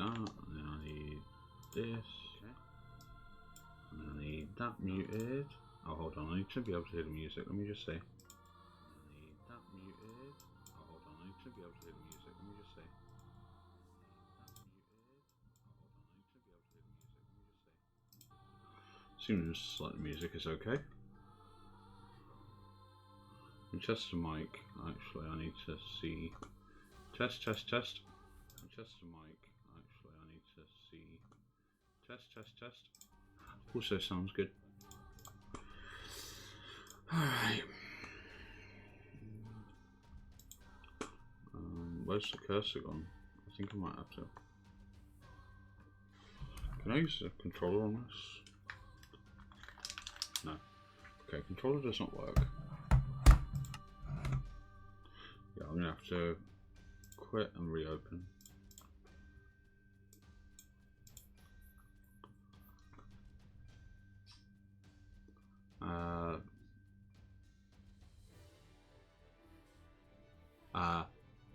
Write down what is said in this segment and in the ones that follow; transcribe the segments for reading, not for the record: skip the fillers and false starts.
that, and then I need this, and then I need that muted. Oh, hold on, I need to be able to hear the music. Let me just see. I need that muted. Oh, hold on, I need to be able to hear the music. Let me just see. Seems like the music is okay. Test the mic. Actually, I need to see. Test. Test the mic. Actually, I need to see. Test. Also sounds good. Alright. Where's the cursor gone? I think I might have to. Can I use a controller on this? No. Okay, controller does not work. Yeah, I'm gonna have to quit and reopen.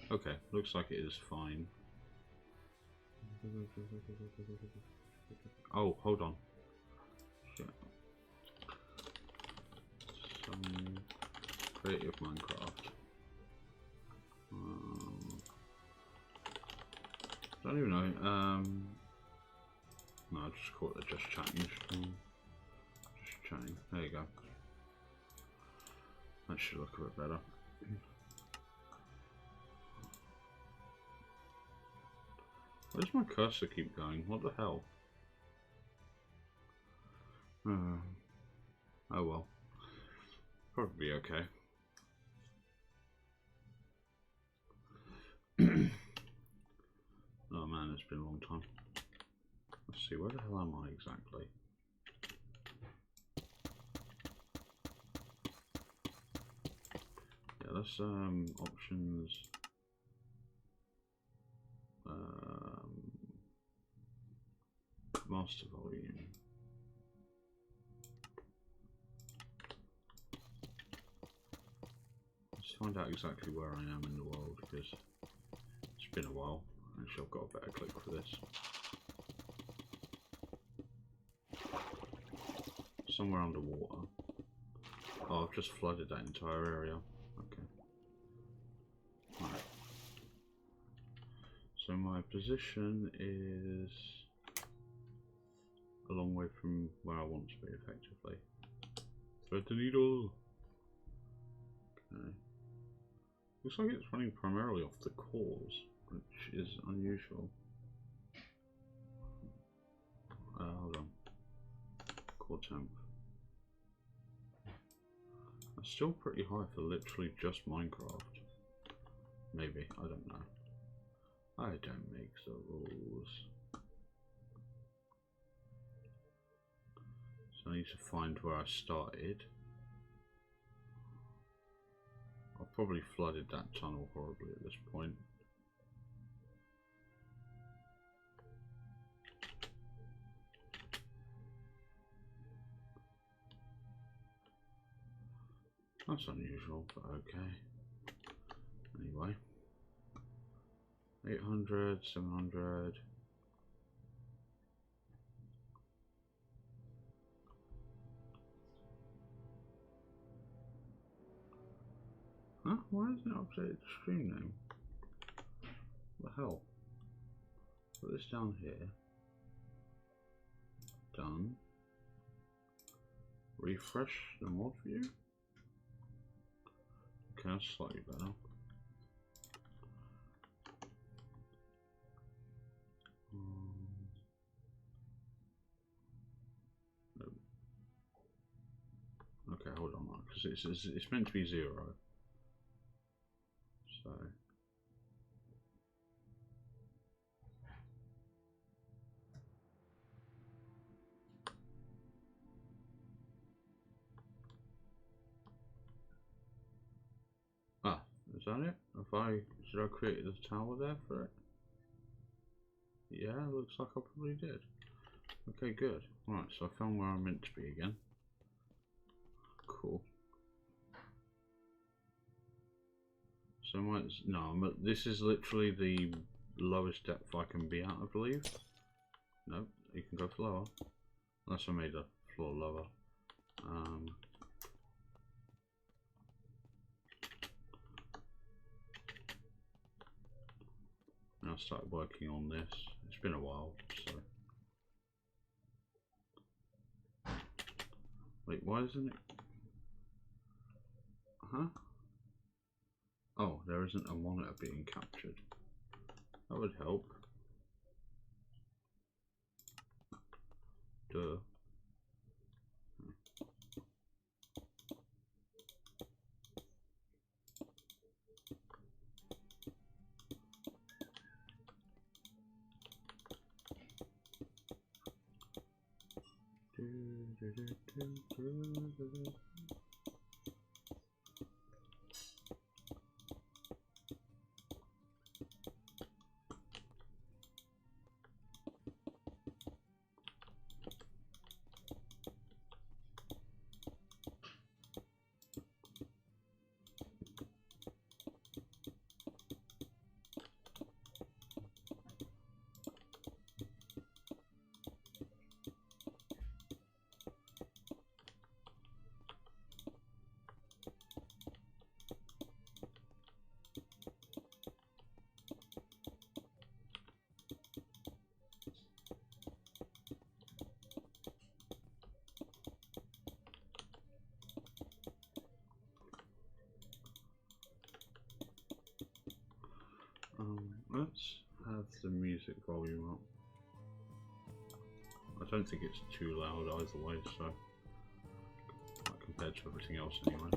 Okay, looks like it is fine. Oh, hold on. Shit. Some creative Minecraft. Don't even know. No, I'll just call it just chatting. Just chatting. There you go. That should look a bit better. Where does my cursor keep going? What the hell? Oh well. Probably okay. Oh man, it's been a long time. Let's see, where the hell am I exactly? Yeah, that's options. Master volume. Let's find out exactly where I am in the world, because it's been a while. Actually, I've got a better click for this. Somewhere underwater. Oh, I've just flooded that entire area. Okay. Right. So my position is a long way from where I want to be, effectively. Thread the needle! Okay. Looks like it's running primarily off the cores, which is unusual. Hold on. Core temp. That's still pretty high for literally just Minecraft. Maybe, I don't know. I don't make the rules. So I need to find where I started. I've probably flooded that tunnel horribly at this point. That's unusual, but okay. Anyway. 800, 700. Huh? Why isn't it updated the stream name? What the hell? Put this down here. Done. Refresh the mod view. Okay, that's slightly better. No. Okay, hold on, because it's meant to be 0. So. Ah, is that it? Should I create a tower there for it? Yeah, looks like I probably did. Okay, good. Right, so I found where I'm meant to be again. Cool. So this is literally the lowest depth I can be at, I believe. No, you can go for lower. Unless I made the floor lower. And I started working on this. It's been a while, so. Wait, why isn't it? Huh? Oh, there isn't a monitor being captured. That would help. Duh. Let's have the music volume up. I don't think it's too loud either way, so compared to everything else anyway.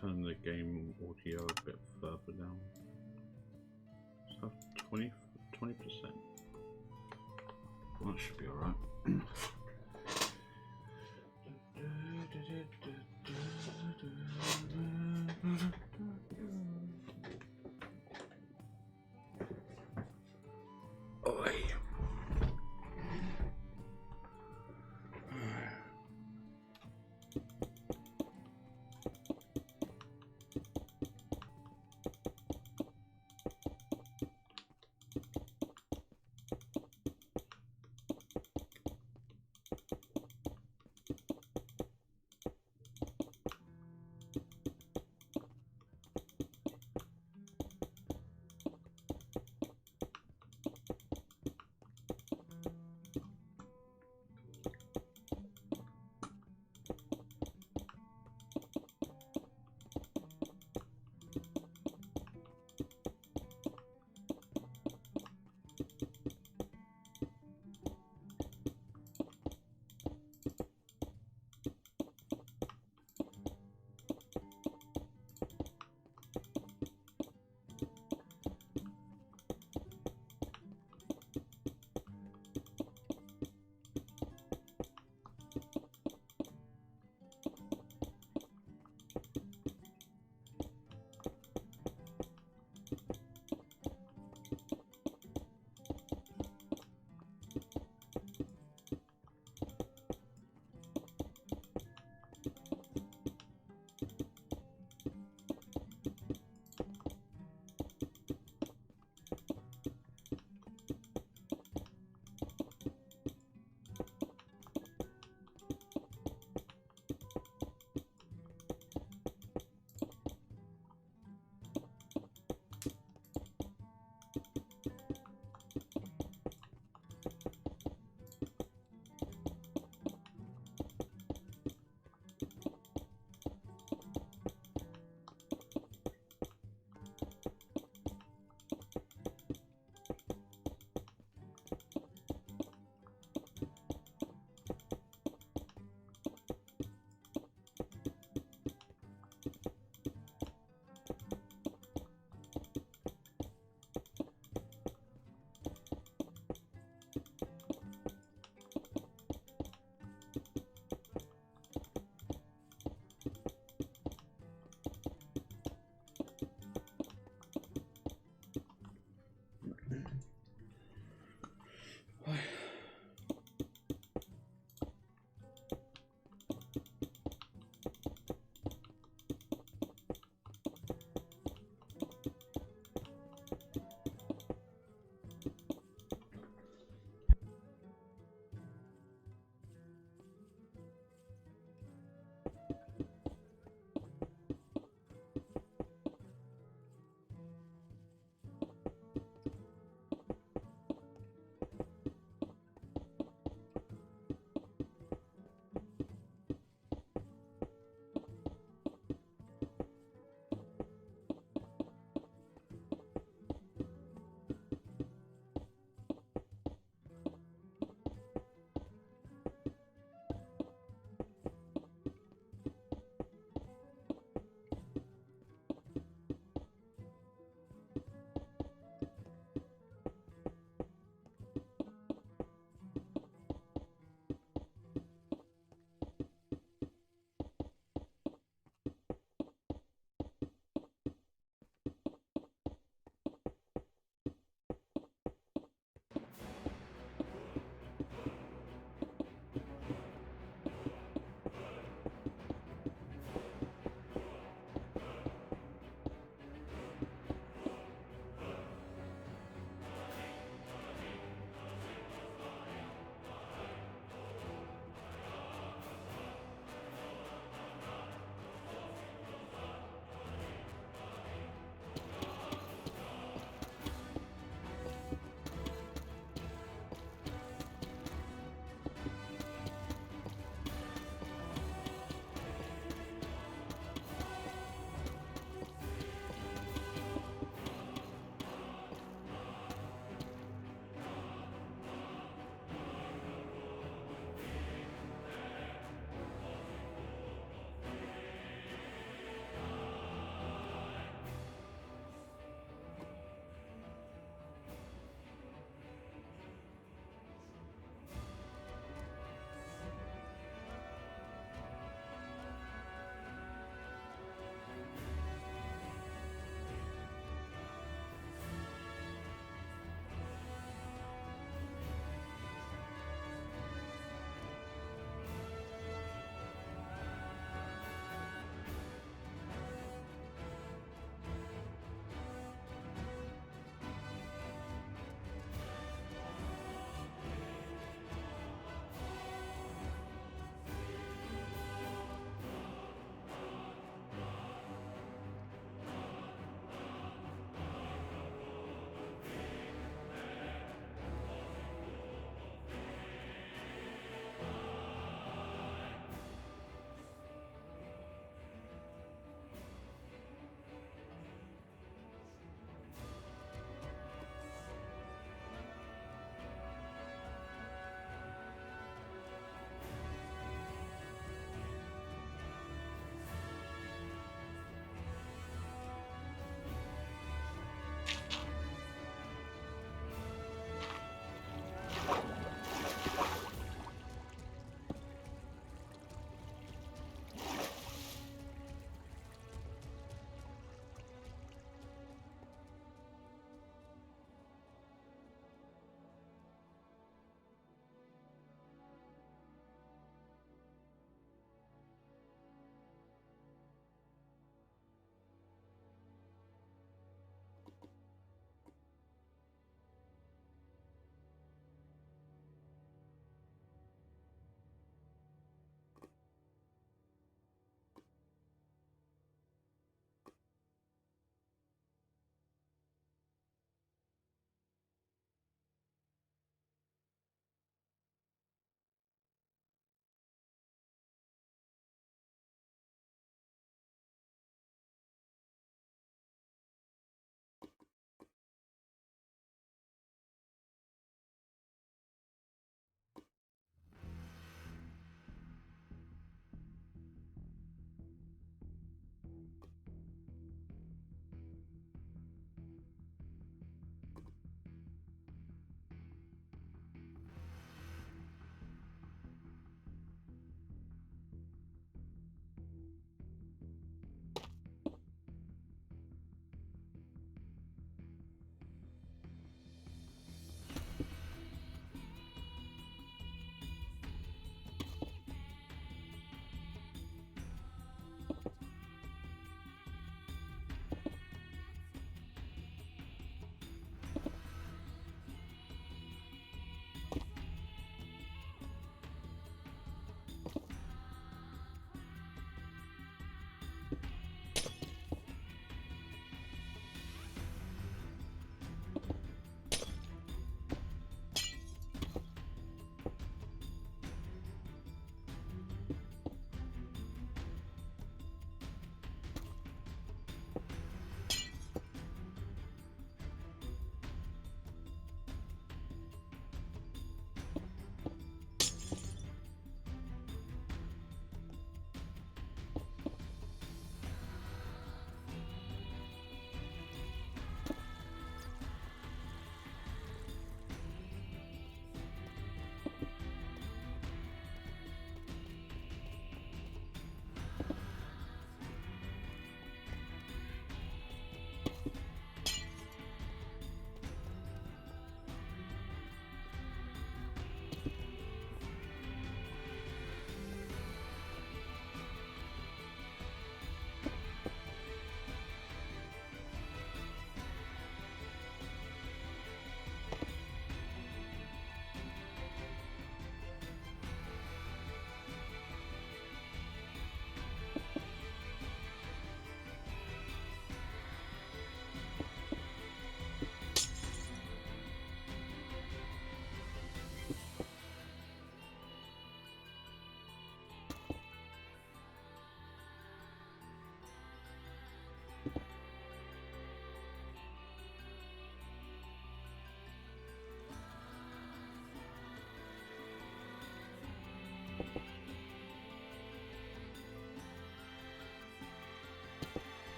Turn the game audio a bit further down. Let's have 20%. That should be alright.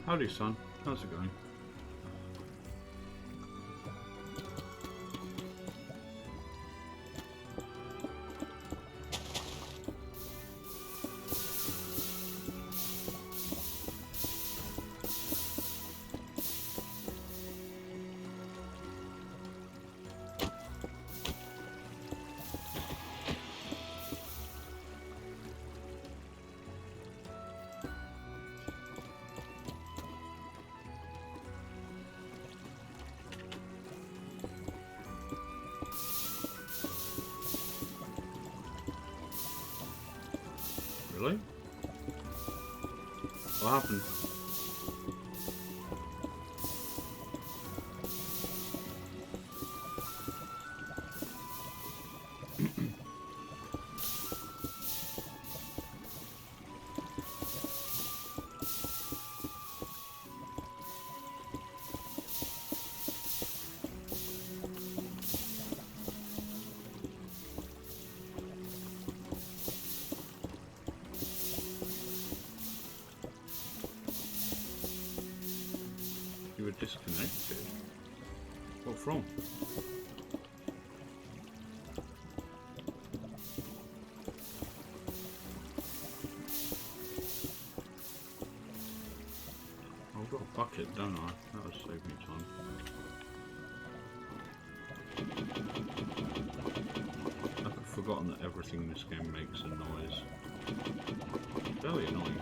Howdy, son. How's it going? Really? What happened? You were disconnected. What from? I've got a bucket, don't I? That would save me time. I've forgotten that everything in this game makes a noise. Very annoying.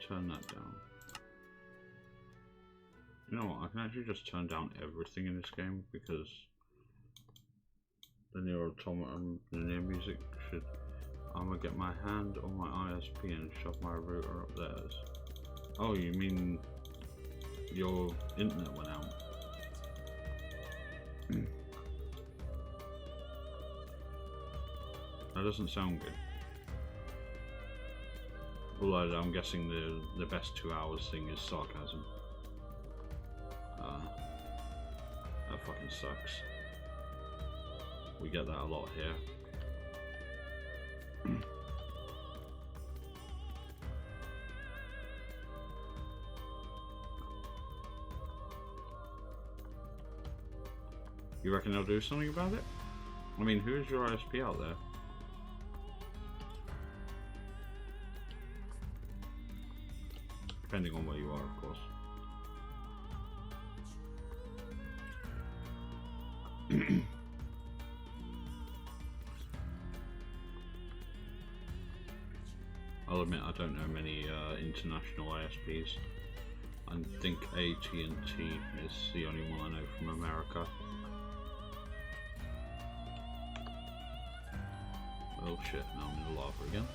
Turn that down. You know what, I can actually just turn down everything in this game because the near automaton, the near music should... I'm gonna get my hand on my ISP and shove my router up theirs. Oh, you mean your internet went out? That doesn't sound good. Although I'm guessing the best 2 hours thing is sarcasm. That fucking sucks. We get that a lot here. You reckon they'll do something about it? I mean, who is your ISP out there? Depending on where you are, of course. I'll admit I don't know many international ISPs. I think AT&T is the only one I know from America. Oh shit, now I'm in the lava again.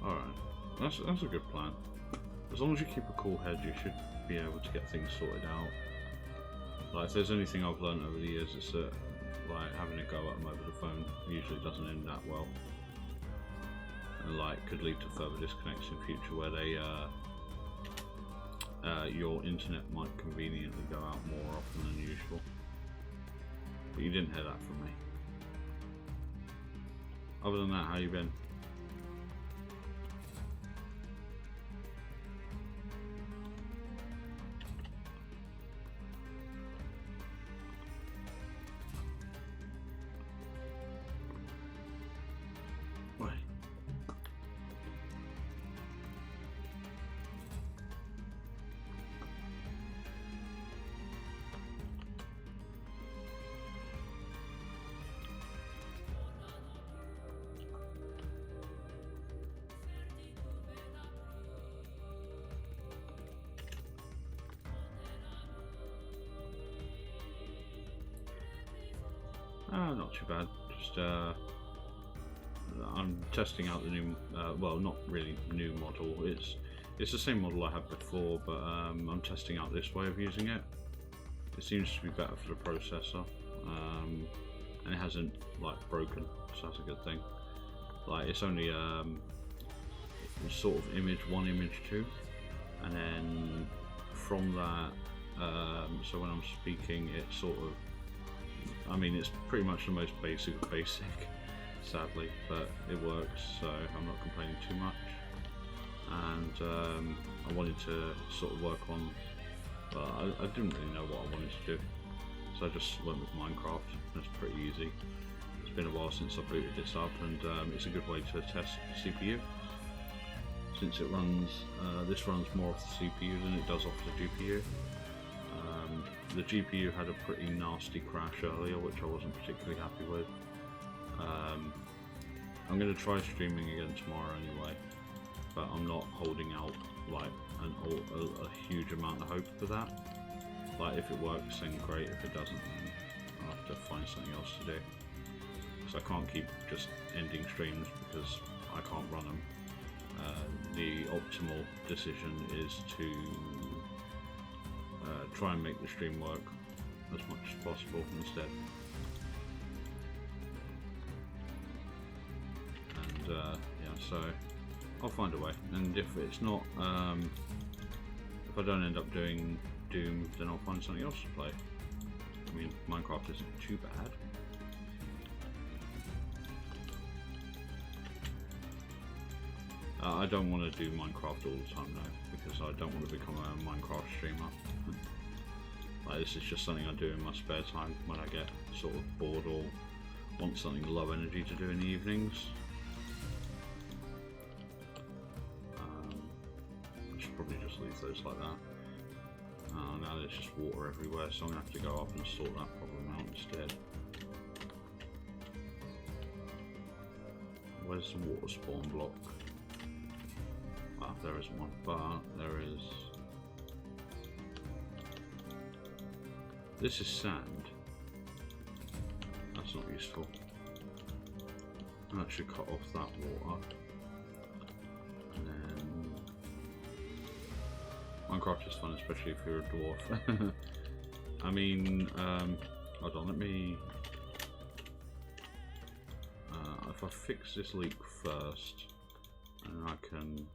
Alright, that's a good plan. As long as you keep a cool head, you should be able to get things sorted out. Like, if there's anything I've learned over the years, it's that like having a go at them over the phone usually doesn't end that well, and like could lead to further disconnects in future where they your internet might conveniently go out more often than usual. But you didn't hear that from me. Other than that, how you been? Not too bad. Just I'm testing out the new, well, not really new model. It's the same model I had before, but I'm testing out this way of using it. It seems to be better for the processor. and it hasn't like broken, so that's a good thing. Like it's only sort of image 1, image 2, and then from that, so when I'm speaking, it's sort of, I mean, it's pretty much the most basic, sadly, but it works, so I'm not complaining too much. And I wanted to sort of work on, well, I didn't really know what I wanted to do, so I just went with Minecraft. It's pretty easy. It's been a while since I booted this up, and it's a good way to test the CPU. Since it runs, this runs more off the CPU than it does off the GPU. The GPU had a pretty nasty crash earlier, which I wasn't particularly happy with. I'm going to try streaming again tomorrow anyway, but I'm not holding out like a huge amount of hope for that. Like if it works, then great. If it doesn't, then I'll have to find something else to do. So I can't keep just ending streams because I can't run them. The optimal decision is to try and make the stream work as much as possible instead. And yeah, so I'll find a way. And if it's not, if I don't end up doing Doom, then I'll find something else to play. I mean, Minecraft isn't too bad. I don't want to do Minecraft all the time though, because I don't want to become a Minecraft streamer. Like this is just something I do in my spare time when I get sort of bored or want something low energy to do in the evenings. I should probably just leave those like that. Now there's just water everywhere, so I'm going to have to go up and sort that problem out instead. Where's the water spawn block? Ah, there isn't one, but there is. This is sand. That's not useful. That should cut off that water. And then Minecraft is fun, especially if you're a dwarf. I mean, hold on, let me. If I fix this leak first, and I can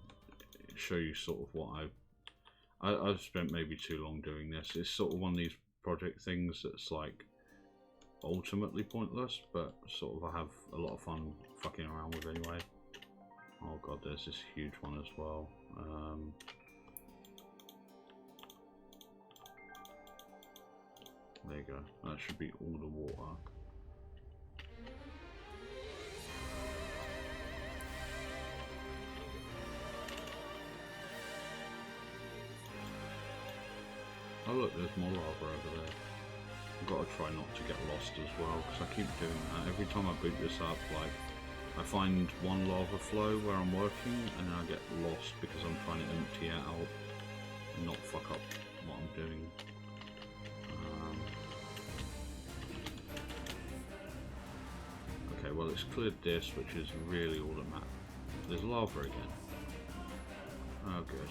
show you sort of what I've spent maybe too long doing this. It's sort of one of these project things that's like ultimately pointless, but sort of I have a lot of fun fucking around with anyway. Oh god, there's this huge one as well. There you go. That should be all the water. Oh look, there's more lava over there. I've got to try not to get lost as well, because I keep doing that. Every time I boot this up, like, I find one lava flow where I'm working, and then I get lost because I'm trying to empty it out and not fuck up what I'm doing. Okay, well it's cleared this, which is really all that matters. There's lava again. Oh good.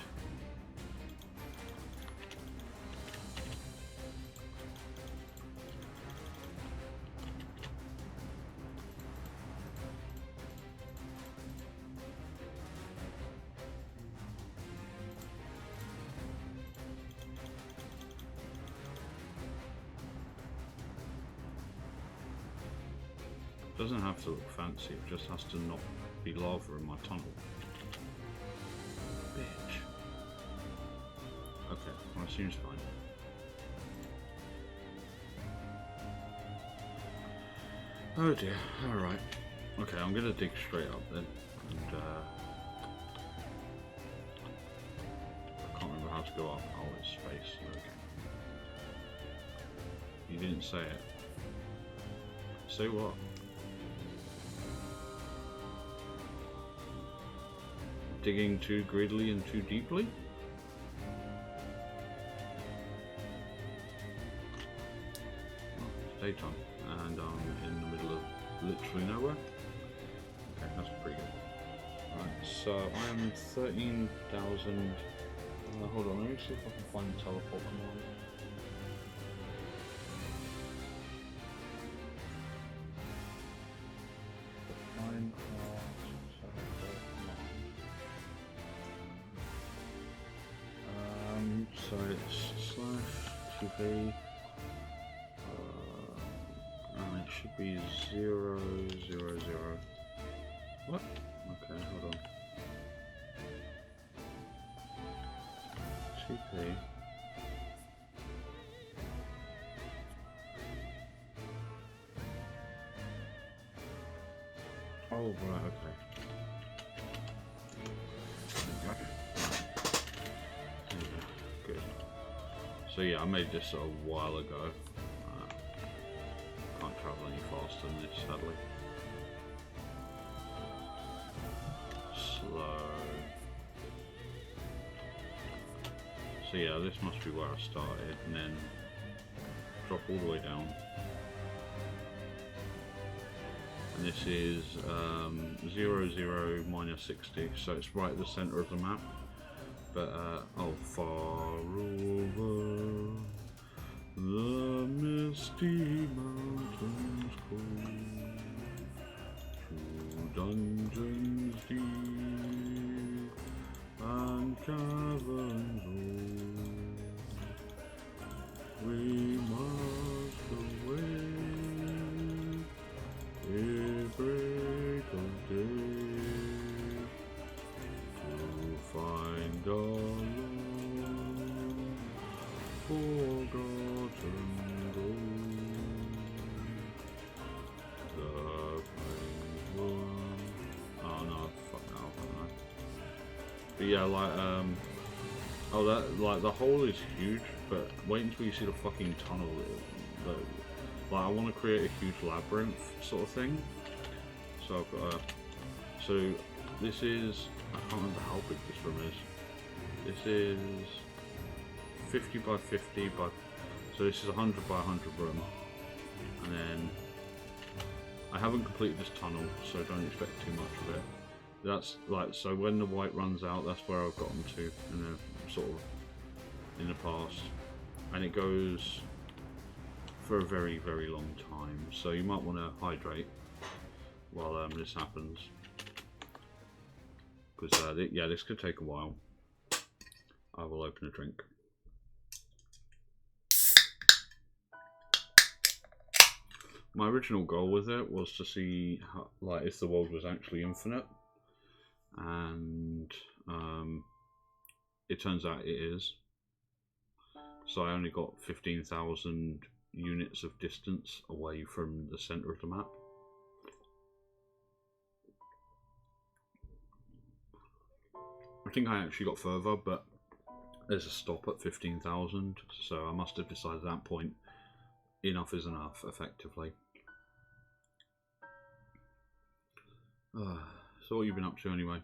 It doesn't have to look fancy, it just has to not be lava in my tunnel. Bitch. Okay, well it seems fine. Oh dear, alright. Okay, I'm gonna dig straight up then, and I can't remember how to go up. Oh, it's space, okay. You didn't say it. Say what? Digging too greedily and too deeply? Well, it's daytime, and I'm in the middle of literally nowhere. Okay, that's pretty good. Right, so I am 13,000. Hold on, let me see if I can find the teleport command. So it's /tp, and it should be 0, 0, 0. What? Okay, hold on. TP. Oh, right, okay. Good. So yeah, I made this a while ago. Can't travel any faster than this, sadly. Slow. So yeah, this must be where I started, and then drop all the way down. And this is 0, 0, -60, so it's right at the centre of the map. But oh, far over the misty mountains cold, to dungeons deep and caverns old, we must away, a break of day, to find our long forgotten gold. The penguin. Oh no, fuck no, haven't I? But yeah, like oh, that, like, the hole is huge, but wait until you see the fucking tunnel. Like, I want to create a huge labyrinth sort of thing. So I've got so this is, I can't remember how big this room is. This is 50 by 50 by, so this is 100 by 100 room. And then I haven't completed this tunnel, so don't expect too much of it. That's like, so when the white runs out, that's where I've gotten to, and then sort of in the past, and it goes for a very, very long time. So you might want to hydrate while this happens, because yeah, this could take a while. I will open a drink. My original goal with it was to see how, like, if the world was actually infinite, and it turns out it is. So I only got 15,000 units of distance away from the center of the map. I think I actually got further, but there's a stop at 15,000, so I must have decided at that point enough is enough, effectively. So what have you been up to anyway?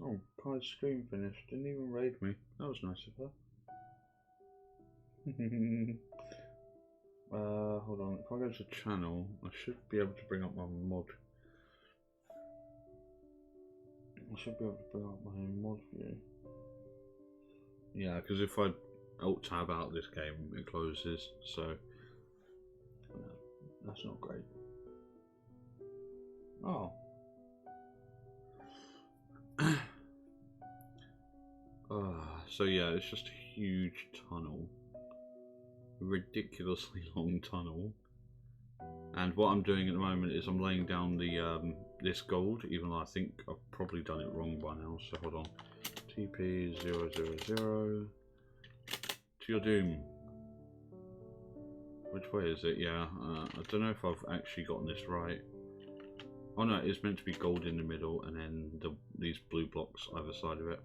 Oh, Kai's stream finished. Didn't even raid me. That was nice of her. Hold on. If I go to channel, I should be able to bring up my mod. I should be able to bring up my mod view. Yeah, because if I alt tab out this game, it closes. So that's not great. Oh. So yeah, it's just a huge tunnel, a ridiculously long tunnel. And what I'm doing at the moment is I'm laying down the this gold, even though I think I've probably done it wrong by now. So hold on, TP 000 to your doom. Which way is it? Yeah, I don't know if I've actually gotten this right. Oh no, it's meant to be gold in the middle, and then these blue blocks either side of it.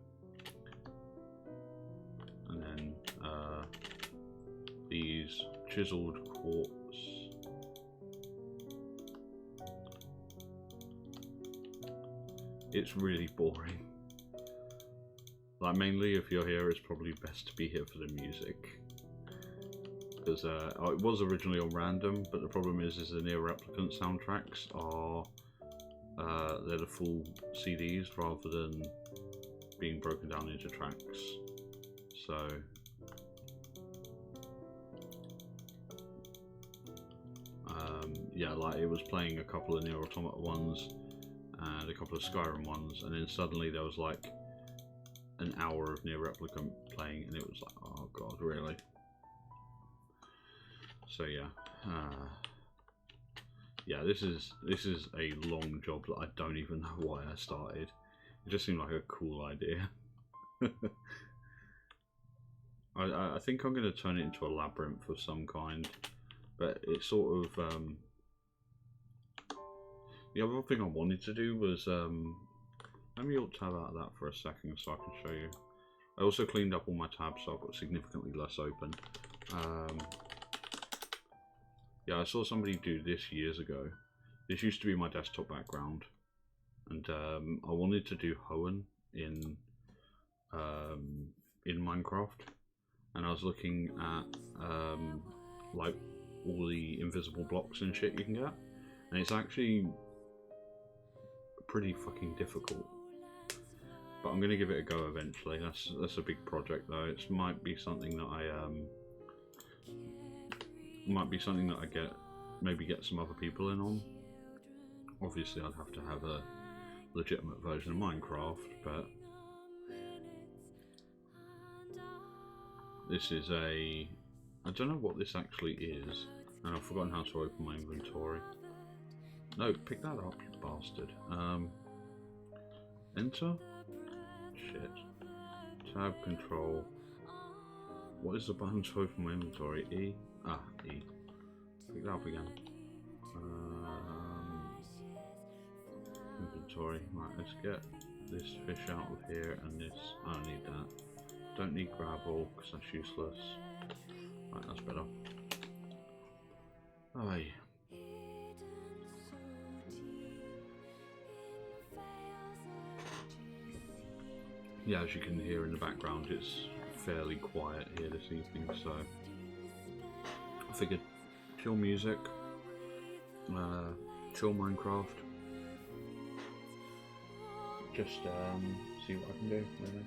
And then these chiseled quartz. It's really boring. Like, mainly if you're here, it's probably best to be here for the music. Because it was originally on random, but the problem is the Near Replicant soundtracks are they're the full CDs rather than being broken down into tracks. So yeah, like, it was playing a couple of Near Automata ones, and the couple of Skyrim ones, and then suddenly there was like an hour of Near Replicant playing, and it was like, oh god, really? So yeah, yeah, this is a long job that I don't even know why I started. It just seemed like a cool idea. I think I'm going to turn it into a labyrinth of some kind, but it's sort of the other thing I wanted to do was let me alt tab out of that for a second so I can show you. I also cleaned up all my tabs, so I've got significantly less open. Yeah, I saw somebody do this years ago. This used to be my desktop background, and I wanted to do Hoenn in Minecraft, and I was looking at like all the invisible blocks and shit you can get, and it's actually pretty fucking difficult. But I'm gonna give it a go eventually. That's a big project though. It might be something that I get some other people in on. Obviously I'd have to have a legitimate version of Minecraft, but this is I don't know what this actually is, and I've forgotten how to open my inventory. No, pick that up, you bastard. Enter? Shit. Tab, control. What is the button to open my inventory? E? Ah, E. Pick that up again. Inventory. Right, let's get this fish out of here, and this. I don't need that. Don't need gravel because that's useless. Right, that's better. Aye. Yeah, as you can hear in the background, it's fairly quiet here this evening, so I figured chill music, chill Minecraft, just see what I can do, really.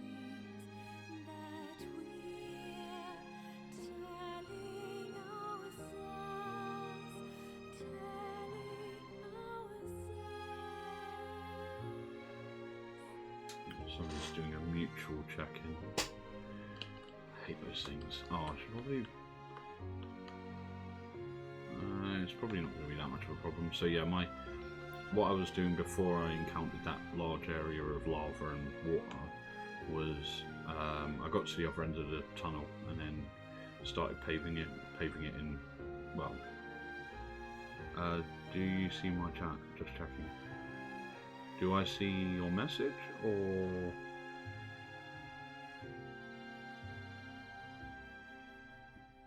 Somebody's doing a mutual check-in. I hate those things. Oh, I should probably... it's probably not going to be that much of a problem. So yeah, what I was doing before I encountered that large area of lava and water was I got to the other end of the tunnel and then started paving it in. Well, do you see my chat? Just checking. Do I see your message, or...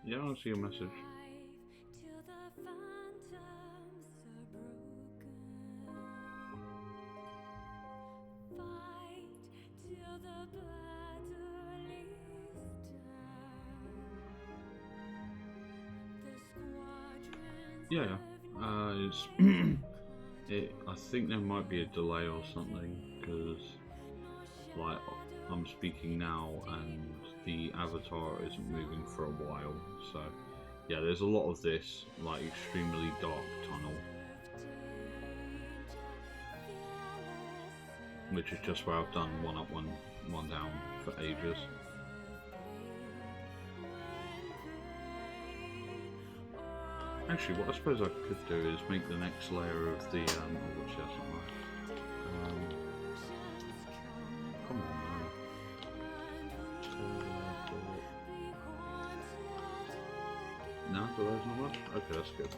Yeah, I see your message. Yeah, it's... I think there might be a delay or something, because like I'm speaking now and the avatar isn't moving for a while, so yeah, there's a lot of this like extremely dark tunnel, which is just where I've done one up, one down for ages. Actually, what I suppose I could do is make the next layer of the, oh, what's that somewhere? Come on, man. No, there's not much? Okay, that's good.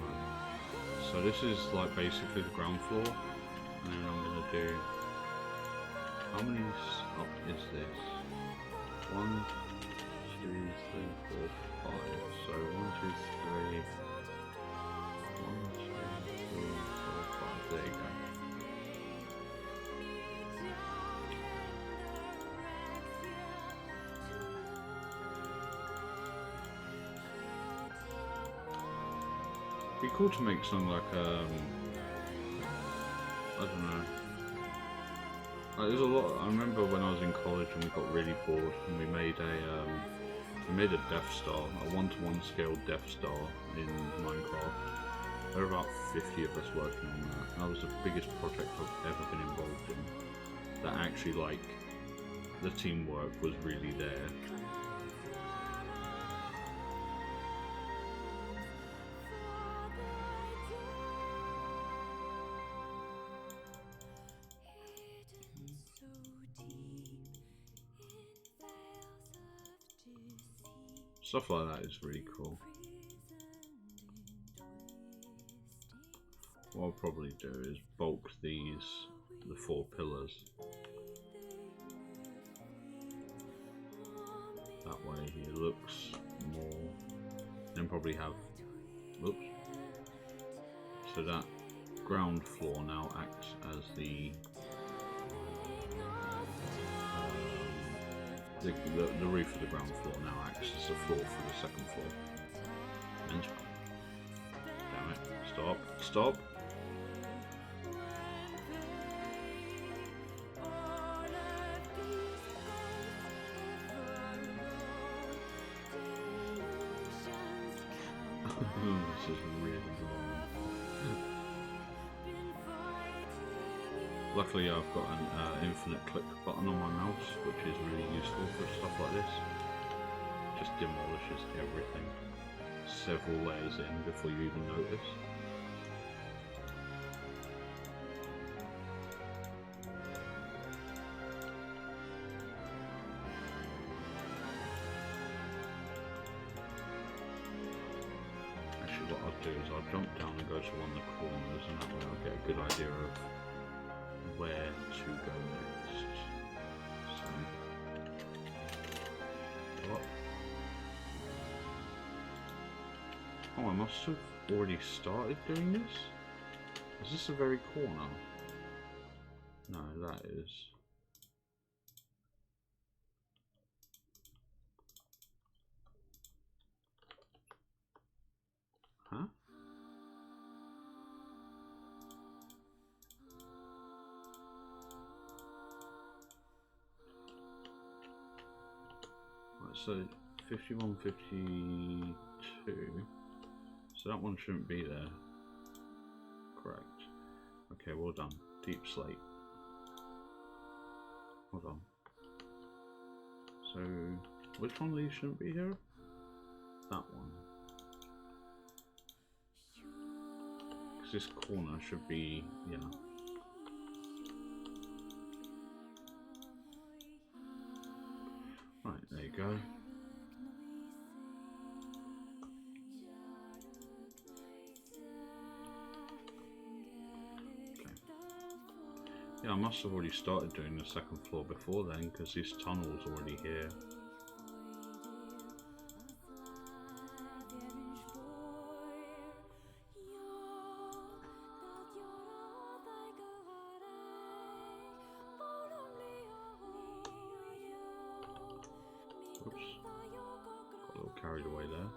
Right. So this is like basically the ground floor, and then I'm going to do, how many up is this? 1, 2, 3, 4, 5. So 1, 2, 3. 1, 2, 3, 4, 5. There you go. It'd be cool to make something like I don't know. Like, there's a lot. I remember when I was in college and we got really bored and we made a I made a Death Star, a 1-to-1 scale Death Star in Minecraft. There are about 50 of us working on that. That was the biggest project I've ever been involved in. That actually, like, the teamwork was really there. Stuff like that is really cool. What I'll probably do is bulk the 4 pillars. That way it looks more, then probably have, oops, so that ground floor now acts as the roof of the ground floor now acts as the floor for the second floor. And damn it, stop. This is really long. Luckily I've got an infinite click button on my mouse, which is really useful for stuff like this. Just demolishes everything several layers in before you even notice. Actually what I'll do is I'll jump down and go to one of the corners, and that way I'll get a good idea of where to go next. So, go up. Oh, I must have already started doing this? Is this the very corner? No, that is. Huh? So 51, 52, so that one shouldn't be there. Correct. Okay, well done. Deep slate. Hold on. So, which one of these shouldn't be here? That one. Because this corner should be, you know. Right, there you go. Yeah, I must have already started doing the second floor before then, because this tunnel's already here. Oops. Got a little carried away there.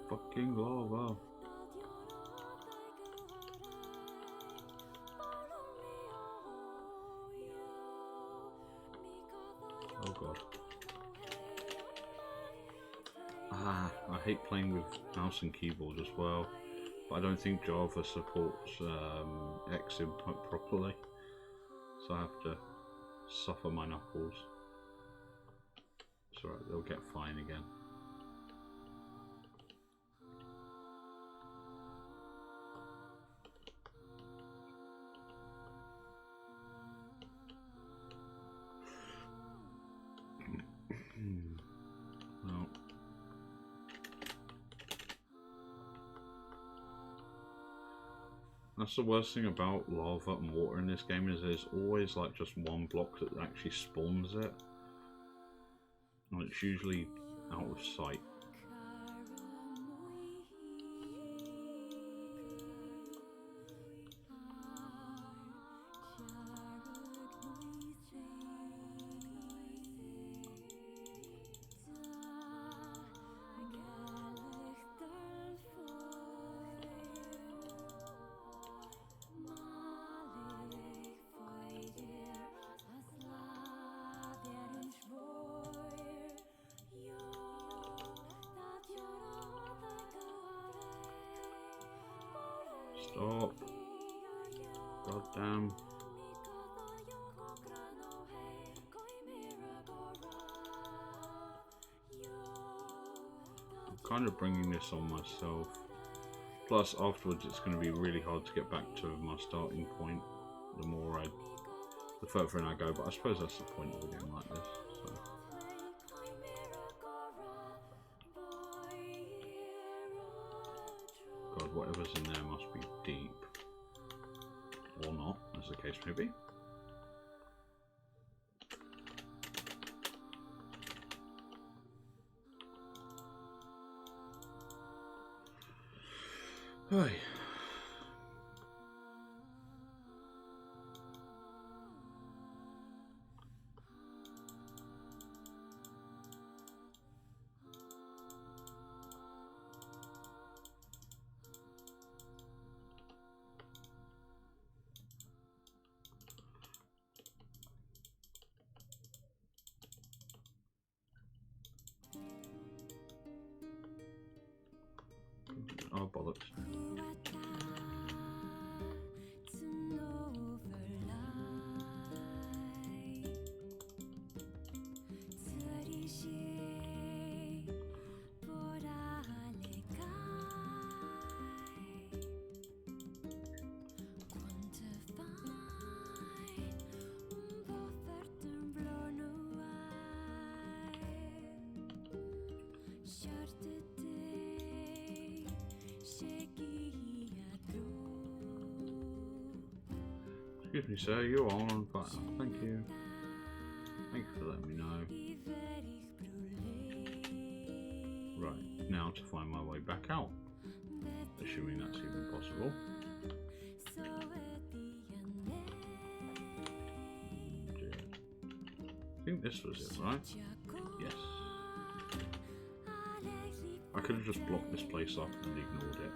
Fucking lava. Oh god. I hate playing with mouse and keyboard as well, but I don't think Java supports X input properly, so I have to suffer my knuckles. It's alright, they'll get fine again. Well, that's the worst thing about lava and water in this game, is there's always like just one block that actually spawns it, and it's usually out of sight. Stop. God damn. I'm kind of bringing this on myself. Plus, afterwards, it's going to be really hard to get back to my starting point. The further in I go, but I suppose that's the point of a game like this. So. God, whatever's in there must be deep. Or not, as the case may be. Hey. Oh, bollocks. Excuse me, sir, you're all on fire. Thank you. Thank you for letting me know. Right, now to find my way back out. Assuming that's even possible. I think this was it, right? Yes. I could have just blocked this place up and ignored it.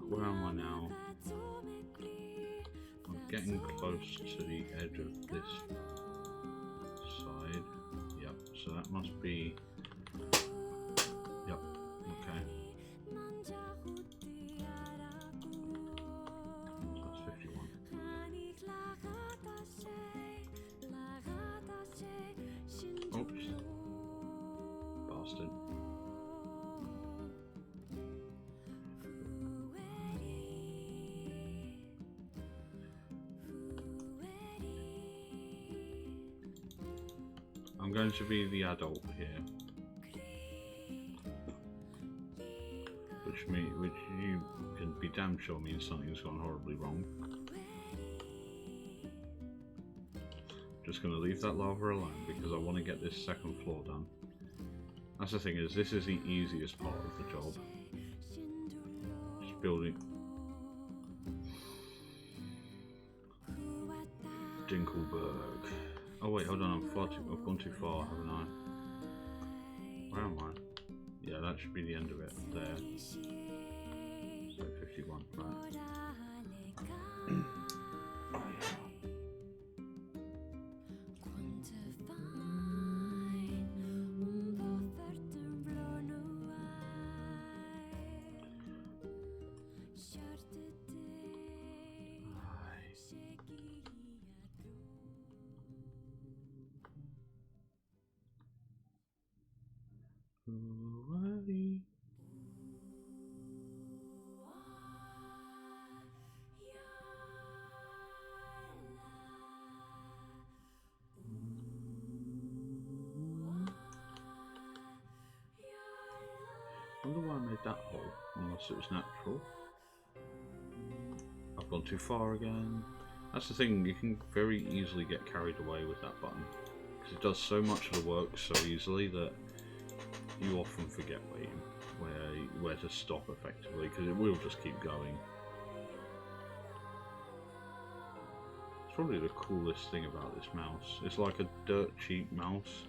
Where am I now? I'm getting close to the edge of this side. Yep, so that must be... Yep, okay. So that's 51. Oops. Bastard. I'm going to be the adult here, which you can be damn sure means something's gone horribly wrong. Just going to leave that lava alone because I want to get this second floor done. That's the thing, is this is the easiest part of the job. Just building Dinkelberg. Oh wait, hold on, I've gone too far, haven't I? Where am I? Yeah, that should be the end of it, there. So 51, right. wonder why I made that hole, unless it was natural. I've gone too far again. That's the thing, you can very easily get carried away with that button, because it does so much of the work so easily that you often forget where to stop effectively, because it will just keep going. It's probably the coolest thing about this mouse. It's like a dirt cheap mouse,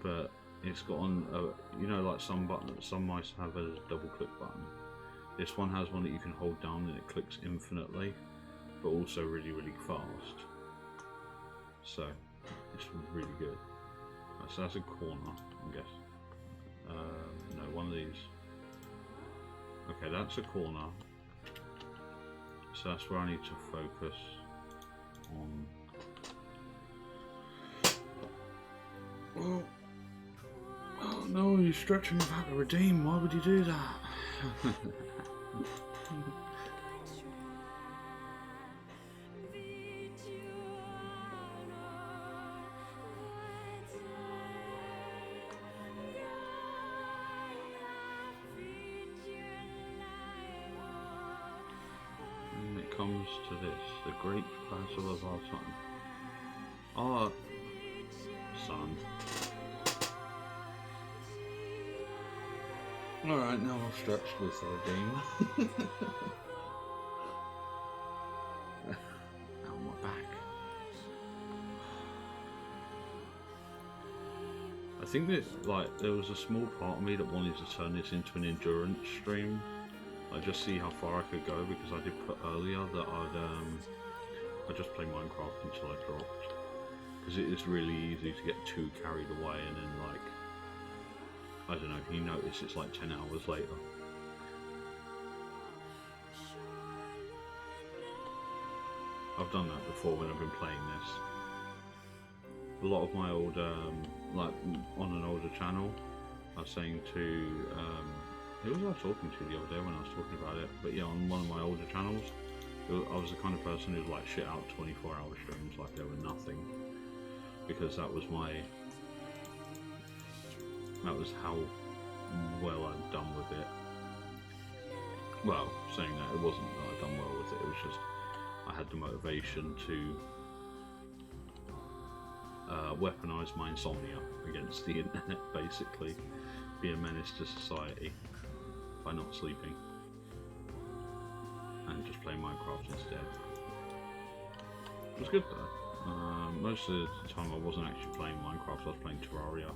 but it's got on you know, like some mice have a double click button. This one has one that you can hold down and it clicks infinitely, but also really fast. So it's really good. So that's a corner, I guess. No, one of these. Okay, that's a corner. So that's where I need to focus on. Oh no, you're stretching me back to redeem. Why would you do that? And it comes to this, the great battle of our time. Our son. Alright, now I've stretched with the redeem. Now my back. I think that, like, there was a small part of me that wanted to turn this into an endurance stream. Like, just see how far I could go, because I did put earlier that I'd just play Minecraft until I dropped. Because it is really easy to get too carried away and then, like, I don't know, if you notice it's like 10 hours later. I've done that before when I've been playing this. A lot of my old, like on an older channel, I was saying to, who was I talking to the other day when I was talking about it? But yeah, on one of my older channels, I was the kind of person who'd like shit out 24-hour streams like they were nothing. Because that was how well I'd done with it. Well, saying that, it wasn't that I'd done well with it, it was just I had the motivation to weaponise my insomnia against the internet, basically. Be a menace to society by not sleeping. And just play Minecraft instead. It was good though. Most of the time I wasn't actually playing Minecraft, I was playing Terraria.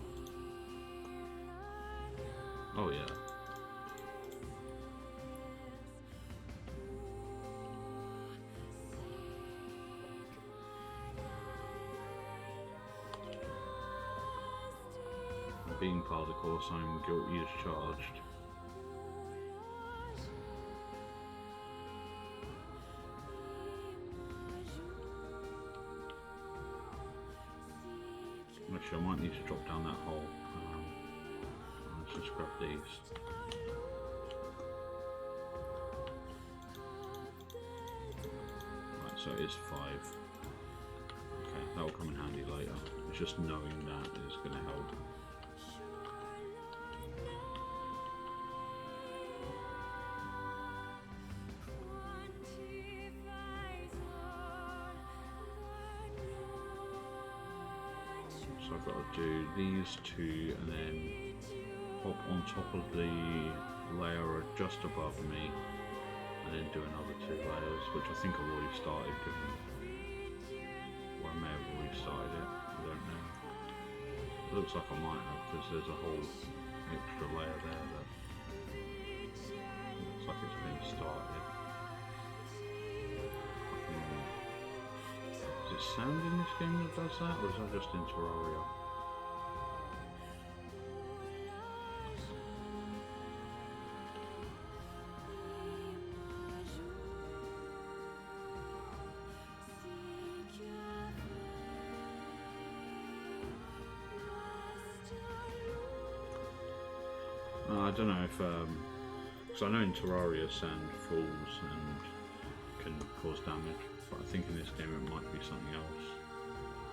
Oh yeah. Being part of the course, I'm guilty as charged. Actually, I might need to drop down that hole. Let's just grab these. Right, so it is 5. Okay, that will come in handy later. It's just knowing that is going to help. So I've got to do these two and then hop on top of the layer just above me and then do another 2 layers, which I think I've already started doing. Or I may have already started it, I don't know. It looks like I might have, because there's a whole extra layer there that looks like it's been started. Is it sound in this game that does that, or is that just in Terraria? I don't know if, because I know in Terraria sand falls and can cause damage, but I think in this game it might be something else.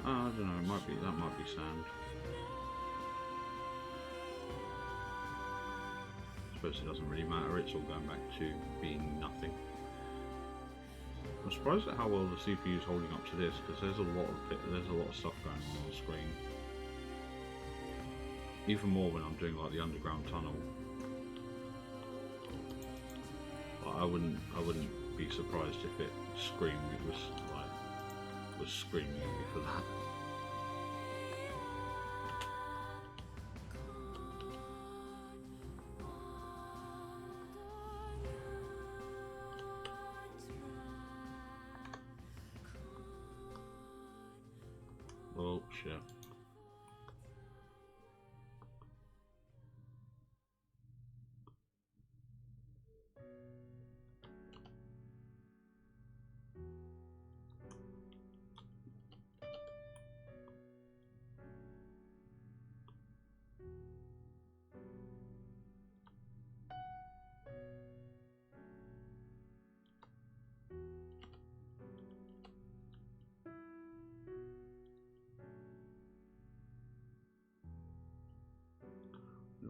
I don't know, that might be sand. suppose it doesn't really matter, it's all going back to being nothing. I'm surprised at how well the CPU is holding up to this, because there's a lot of stuff going on the screen. Even more when I'm doing like the underground tunnel. Like, I wouldn't be surprised if it screamed. It was screaming at me for that. Oh shit.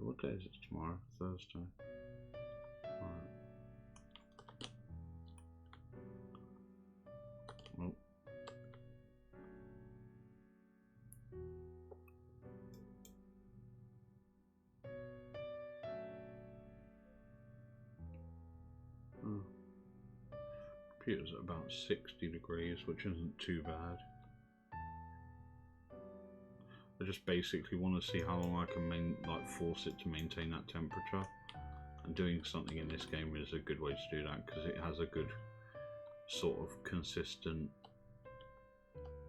What day is it tomorrow? Thursday. Right. Oh. Oh. Computer's at about 60 degrees, which isn't too bad. I just basically want to see how long I can force it to maintain that temperature, and doing something in this game is a good way to do that, because it has a good sort of consistent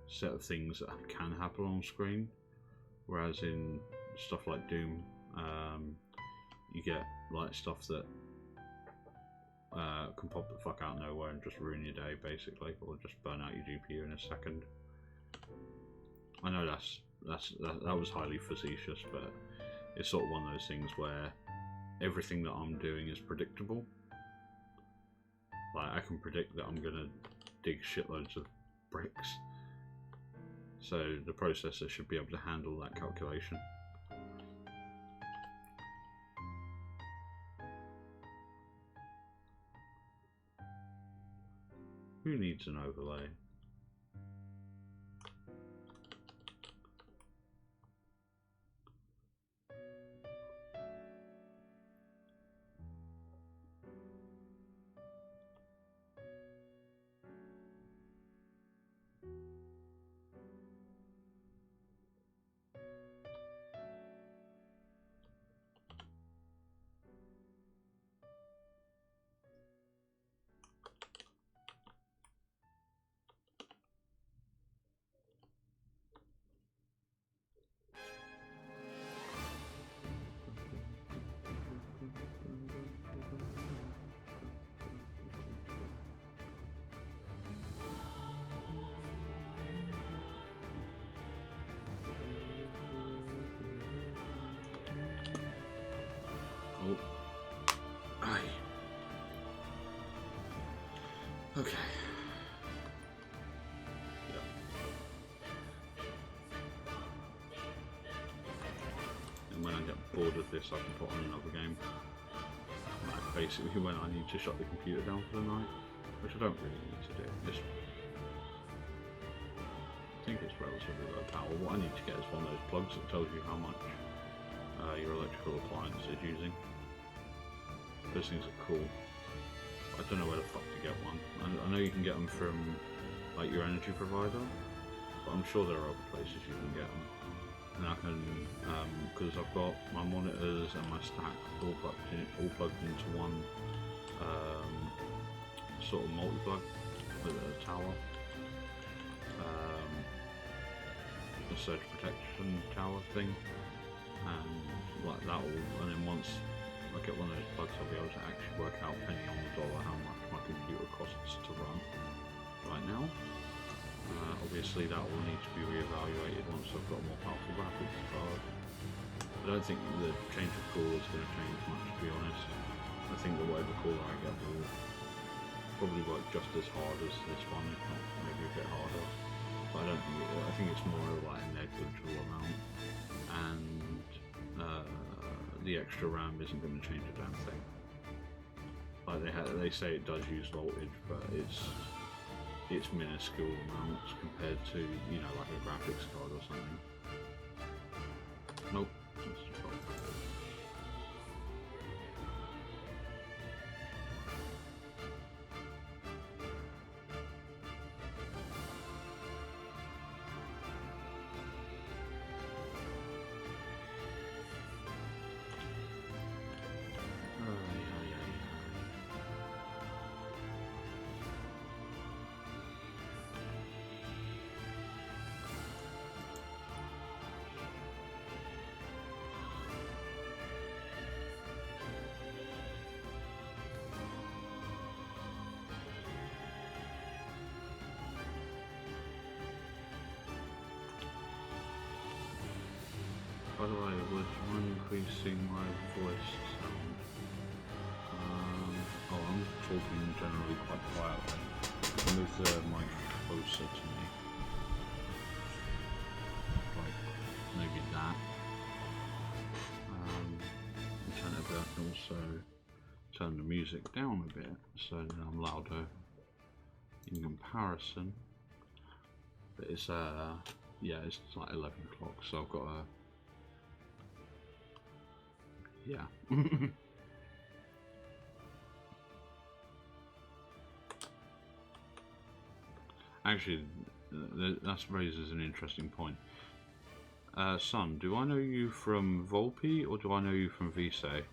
set of things that can happen on screen, whereas in stuff like Doom, you get like stuff that can pop the fuck out of nowhere and just ruin your day basically, or just burn out your GPU in a second. I know that was highly facetious, but it's sort of one of those things where everything that I'm doing is predictable. Like, I can predict that I'm gonna dig shitloads of bricks, so the processor should be able to handle that calculation. Who needs an overlay? Oh. Aye. Okay. Yeah. And when I get bored of this, I can put on another game. Like, basically when I need to shut the computer down for the night, which I don't really need to do. I think it's relatively low power. What I need to get is one of those plugs that tells you how much your electrical appliance is using. Those things are cool. I don't know where the fuck to get one. I know you can get them from like your energy provider, but I'm sure there are other places you can get them. And I can, because I've got my monitors and my stack all plugged into one sort of multi-plug with a tower, a surge protection tower thing, and like that will, and then once I get one of those plugs, I'll be able to actually work out penny on the dollar how much my computer costs to run right now. Obviously that will need to be re-evaluated once I've got a more powerful graphics card. I don't think the change of cooler is going to change much, to be honest. I think that whatever cooler I get will probably work just as hard as this one, if not maybe a bit harder. But I think it's more like a negligible amount. And the extra RAM isn't going to change a damn thing. Like they say it does use voltage, but it's minuscule amounts compared to, you know, like a graphics card or something. Nope. By the way, was one increasing my voice sound? Oh, I'm talking generally quite quietly. I'll move the mic closer to me. Like, maybe that. Turn it up and also turn the music down a bit so that I'm louder in comparison. But it's, yeah, it's like 11 o'clock, so I've got a yeah. Actually, that raises an interesting point. Son, do I know you from Volpe or do I know you from Vise?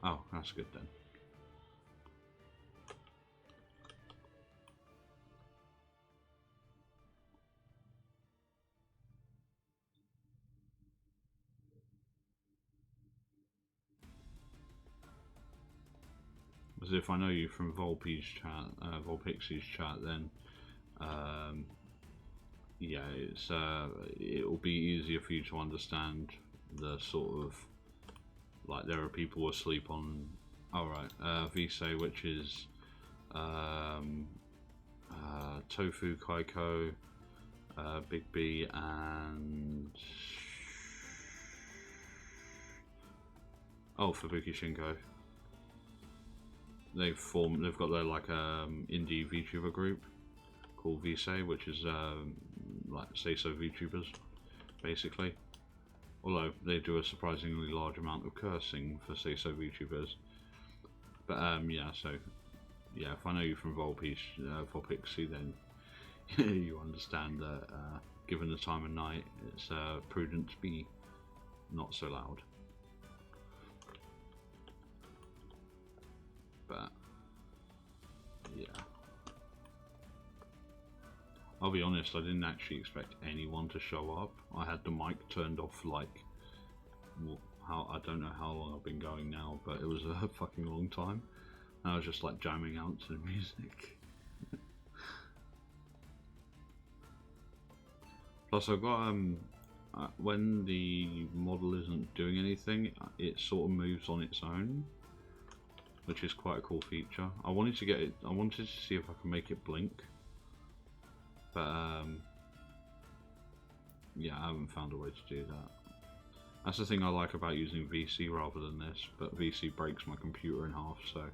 Oh, that's good then. As if I know you from Volpe's chat, Volpixie's chat, then yeah, it'll be easier for you to understand the sort of, like, there are people asleep on, alright, Vise, which is Tofu, Kaiko, Big B, and Fubuki Shinko. They've got their like indie VTuber group called Vise, which is like say so VTubers, basically. Although they do a surprisingly large amount of cursing for say so VTubers. But yeah, so yeah, if I know you from Volpixie, then you understand that given the time of night, it's prudent to be not so loud. But yeah, I'll be honest, I didn't actually expect anyone to show up. I had the mic turned off like, I don't know how long I've been going now, but it was a fucking long time. And I was just like jamming out to the music. Plus I've got when the model isn't doing anything, it sort of moves on its own, which is quite a cool feature. I wanted to get it. I wanted to see if I can make it blink, but yeah, I haven't found a way to do that. That's the thing I like about using VC rather than this, but VC breaks my computer in half, so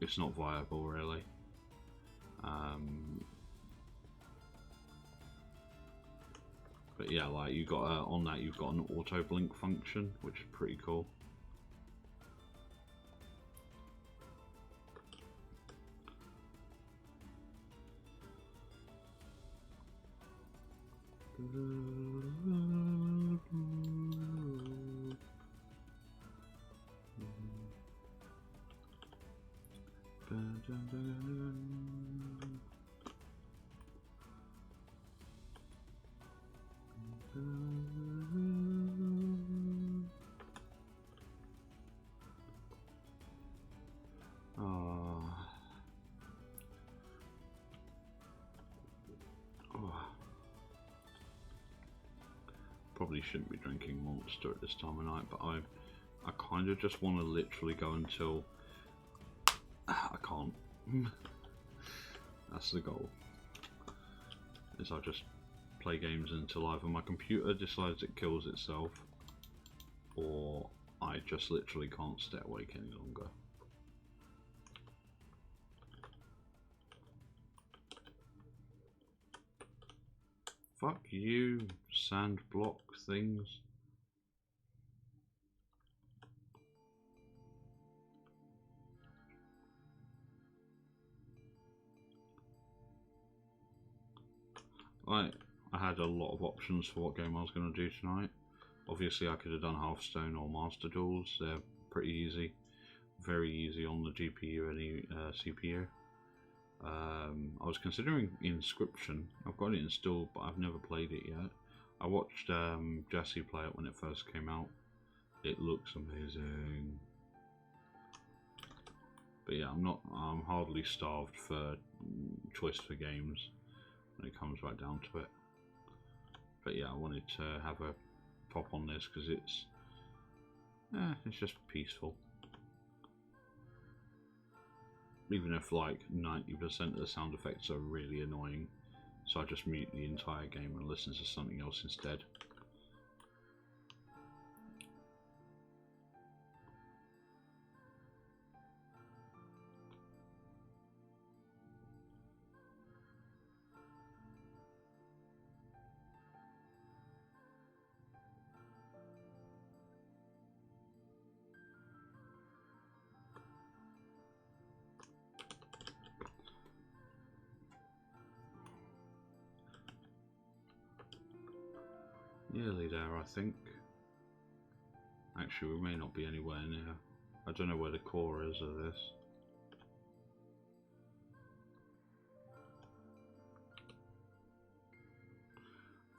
it's not viable really. But yeah, like you got on that, you've got an auto blink function, which is pretty cool. Probably shouldn't be drinking Monster at this time of night, but I kind of just want to literally go until I can't. That's the goal. is I just play games until either my computer decides it kills itself, or I just literally can't stay awake any longer. Fuck you, sand block things. I had a lot of options for what game I was going to do tonight. Obviously I could have done Hearthstone or Master Duels. They're pretty easy, very easy on the GPU and CPU. I was considering Inscription. I've got it installed, but I've never played it yet. I watched Jesse play it when it first came out. It looks amazing. But yeah, I'm hardly starved for choice for games when it comes right down to it. But yeah, I wanted to have a pop on this because it's just peaceful. Even if like 90% of the sound effects are really annoying, so I just mute the entire game and listen to something else instead. Nearly there, I think. Actually, we may not be anywhere near. I don't know where the core is of this.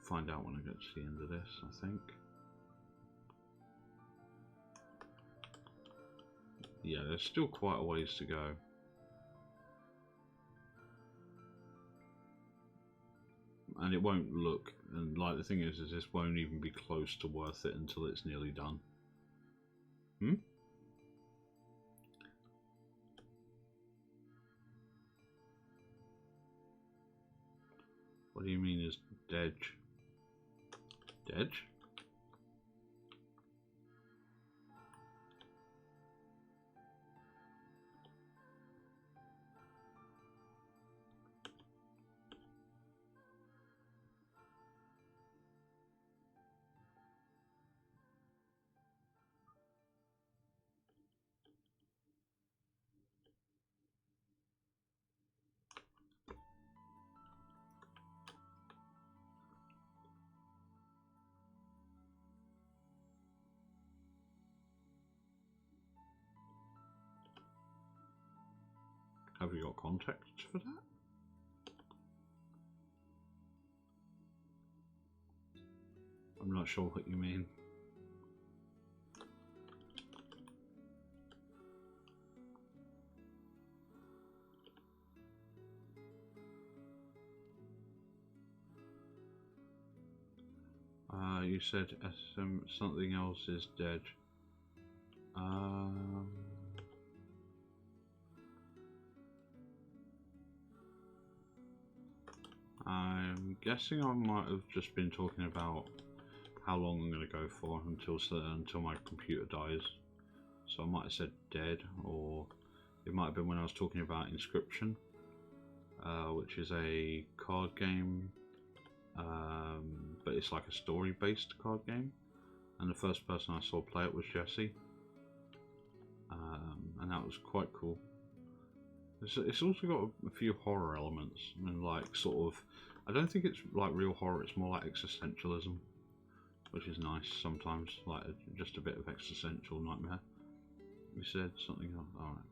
Find out when I get to the end of this, I think. Yeah, there's still quite a ways to go. And it won't look, and like the thing is this won't even be close to worth it until it's nearly done. What do you mean is Dedge? Dedge? Have you got context for that? I'm not sure what you mean. You said something else is dead. I'm guessing I might have just been talking about how long I'm going to go for until my computer dies. So I might have said dead, or it might have been when I was talking about Inscription, which is a card game, but it's like a story-based card game. And the first person I saw play it was Jesse, and that was quite cool. It's also got a few horror elements, and like sort of, I don't think it's like real horror, it's more like existentialism, which is nice sometimes, like just a bit of existential nightmare. You said something else, alright.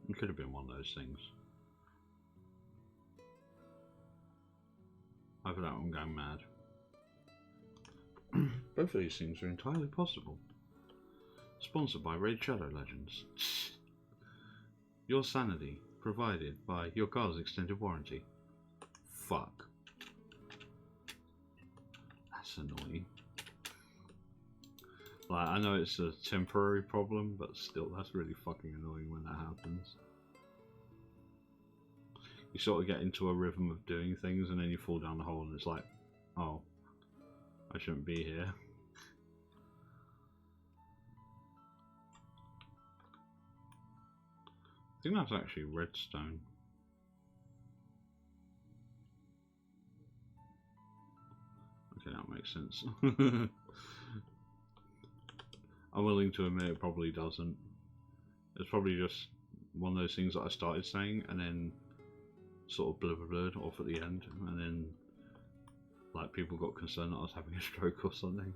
It could have been one of those things. Either that or I'm going mad. Both of these things are entirely possible. Sponsored by Raid Shadow Legends. Your sanity provided by your car's extended warranty. Fuck. That's annoying. Like, I know it's a temporary problem, but still, that's really fucking annoying when that happens. You sort of get into a rhythm of doing things, and then you fall down the hole, and it's like, oh, I shouldn't be here. I think that's actually redstone. Okay, that makes sense. I'm willing to admit it probably doesn't. It's probably just one of those things that I started saying and then sort of blurred off at the end, and then like people got concerned that I was having a stroke or something.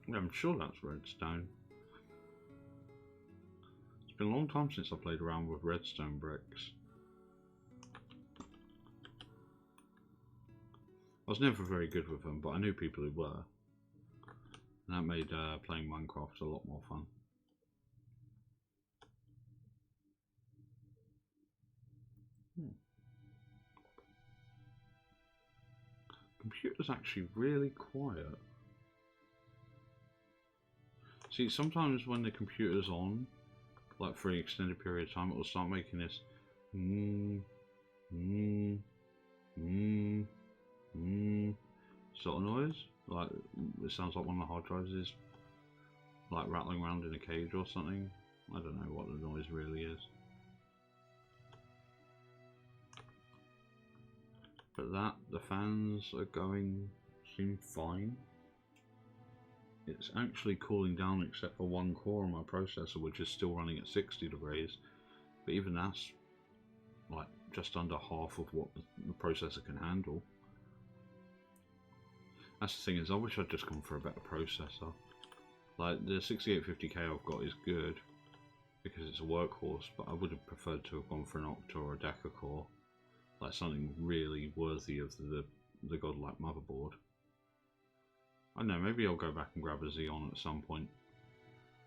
Yeah, I'm sure that's redstone. It's been a long time since I played around with redstone bricks. I was never very good with them, but I knew people who were. And that made playing Minecraft a lot more fun. Computer's actually really quiet. See, sometimes when the computer's on, like for an extended period of time, it will start making this sort of noise. Like, it sounds like one of the hard drives is like rattling around in a cage or something. I don't know what the noise really is. But the fans are going, seem fine. It's actually cooling down except for one core on my processor, which is still running at 60 degrees. But even that's like just under half of what the processor can handle. That's the thing, is I wish I'd just gone for a better processor. Like, the 6850K I've got is good because it's a workhorse, but I would have preferred to have gone for an Octa or a Deca core. Like something really worthy of the godlike motherboard. I don't know, maybe I'll go back and grab a Xeon at some point.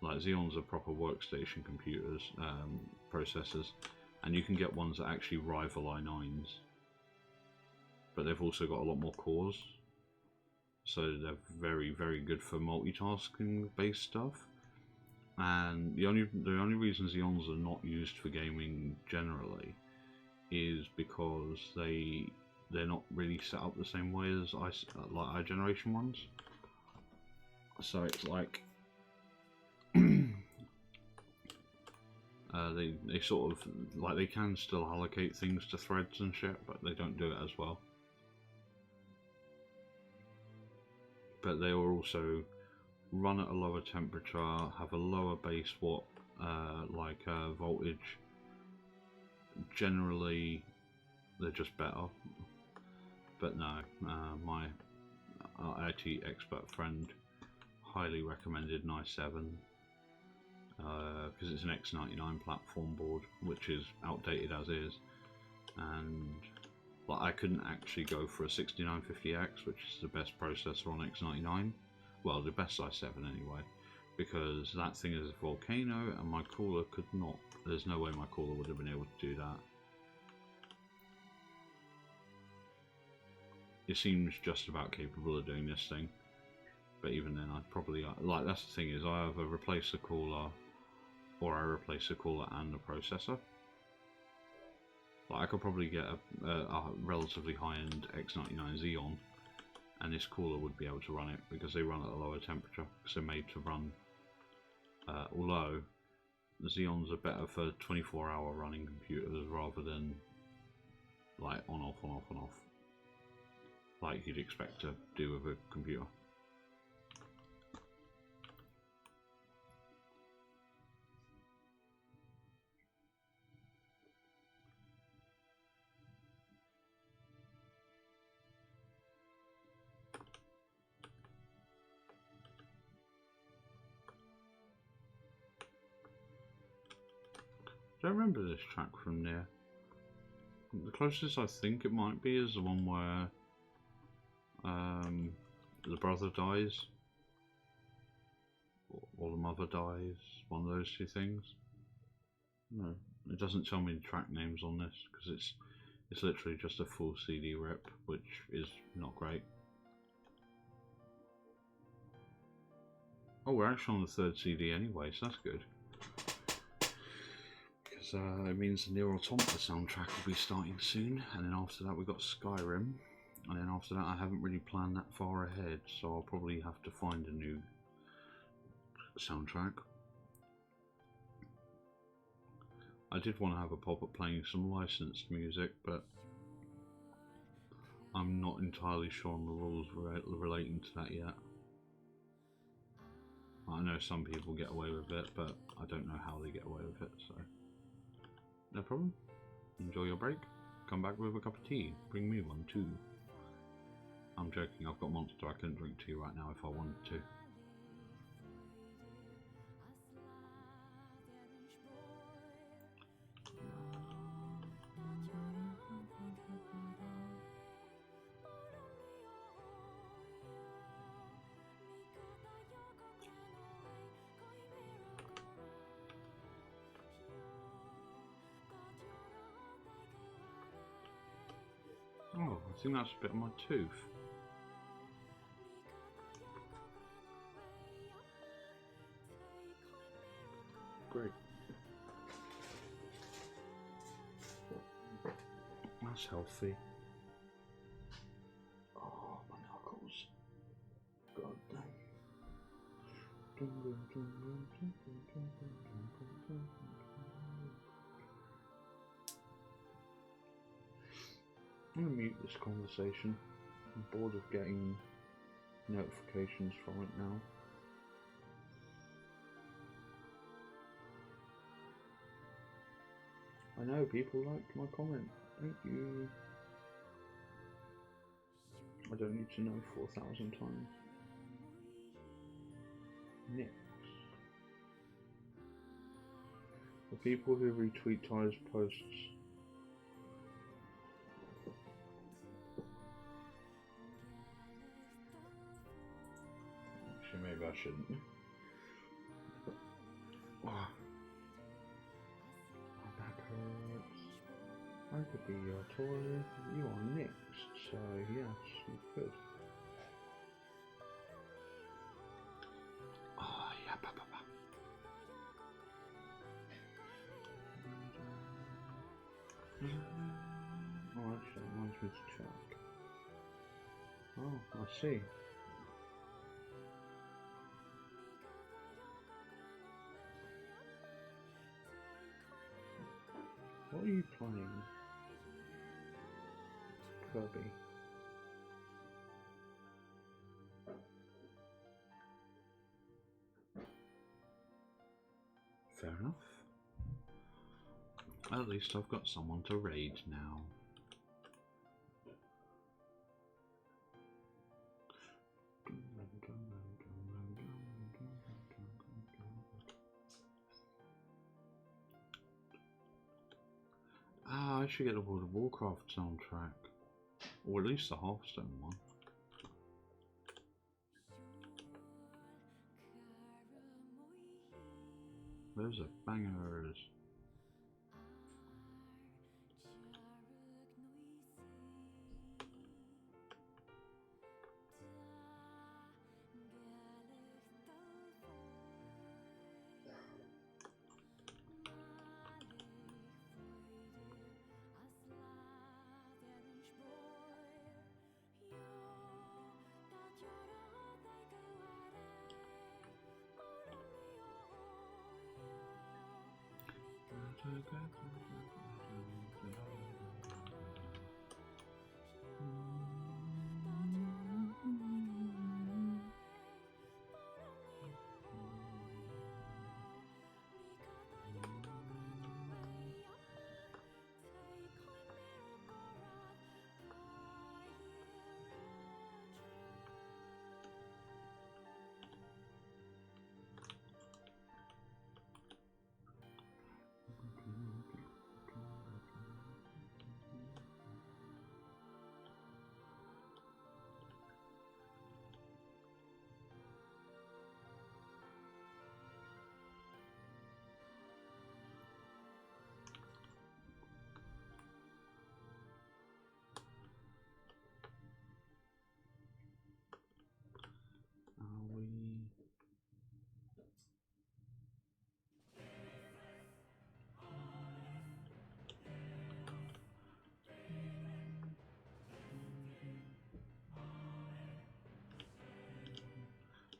Like, Xeons are proper workstation computers, processors, and you can get ones that actually rival i9s. But they've also got a lot more cores, so they're very, very good for multitasking based stuff. And the only reason Xeons are not used for gaming generally is because they're not really set up the same way as like our generation ones. So it's like they sort of like, they can still allocate things to threads and shit, but they don't do it as well. But they will also run at a lower temperature, have a lower base watt voltage. Generally, they're just better. But no, my IT expert friend highly recommended an i7 because it's an X99 platform board, which is outdated as is, and like, I couldn't actually go for a 6950X, which is the best processor on X99. Well, the best i7 anyway, because that thing is a volcano and my cooler could not. There's no way my cooler would have been able to do that. It seems just about capable of doing this thing, but even then I'd probably, like, that's the thing, is I either replace the cooler or I replace the cooler and the processor. Like, I could probably get a relatively high-end X99 Xeon, and this cooler would be able to run it because they run at a lower temperature because they're made to run. Although the Xeons are better for 24-hour running computers rather than like on off, like you'd expect to do with a computer. I don't remember this track from there. The closest I think it might be is the one where the brother dies, or the mother dies, one of those two things. No, It doesn't tell me the track names on this because it's literally just a full CD rip, which is not great. Oh, we're actually on the 3rd CD anyway, so that's good. Because it means the Nier Automata soundtrack will be starting soon, and then after that we've got Skyrim, and then after that I haven't really planned that far ahead, so I'll probably have to find a new soundtrack. I did want to have a pop at playing some licensed music, but I'm not entirely sure on the rules relating to that yet. I know some people get away with it, but I don't know how they get away with it, so no problem. Enjoy your break. Come back with a cup of tea. Bring me one too. I'm joking, I've got Monster. I couldn't drink tea right now if I wanted to. Oh, I think that's a bit of my tooth. Great. That's healthy. Oh, my knuckles. God damn. I'm going to mute this conversation. I'm bored of getting notifications from it now. I know people liked my comment. Thank you. I don't need to know 4,000 times. Next. The people who retweet Ty's posts. Actually, maybe I shouldn't. Oh. My back hurts. I could be your toy. You are next, so yes, you could. Oh, yeah, papa. Oh, actually, that reminds me to check. Oh, I see. What are you playing? Kirby. Fair enough. At least I've got someone to raid now. Ah, I should get the World of Warcraft soundtrack. Or at least the Hearthstone one. Those are bangers.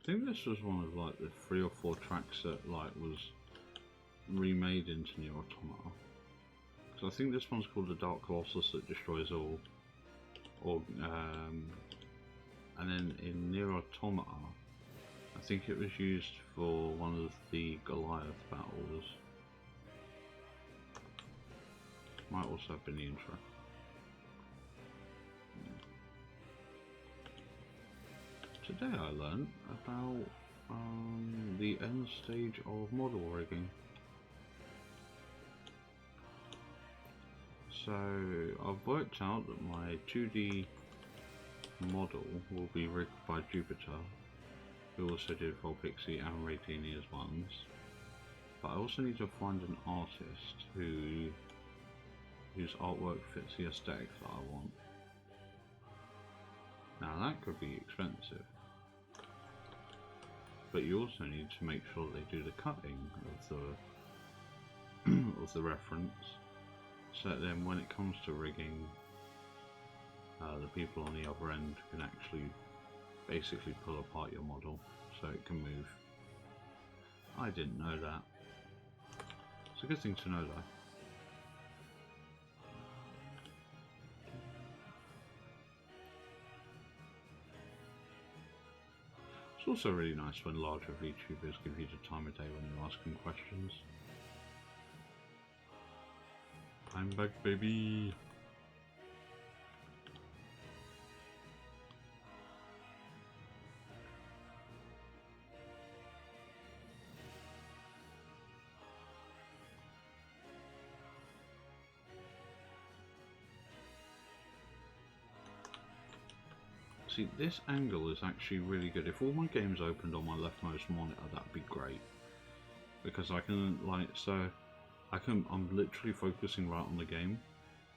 think this was one of like the 3 or 4 tracks that like was remade into Nier Automata. So I think this one's called the Dark Colossus that destroys all. Or and then in Nier Automata, I think it was used for one of the Goliath battles. Might also have been the intro. Today I learned about the end stage of model rigging. So I've worked out that my 2D model will be rigged by Jupiter, who also did Volpixie and Radinia's ones. But I also need to find an artist whose artwork fits the aesthetic that I want. Now that could be expensive, but you also need to make sure they do the cutting of the reference, so that then when it comes to rigging, the people on the other end can actually basically pull apart your model so it can move. I didn't know that. It's a good thing to know though. It's also really nice when larger VTubers give you the time of day when you're asking questions. I'm back, baby! See, this angle is actually really good. If all my games opened on my leftmost monitor, that'd be great. Because I can, like, I'm literally focusing right on the game.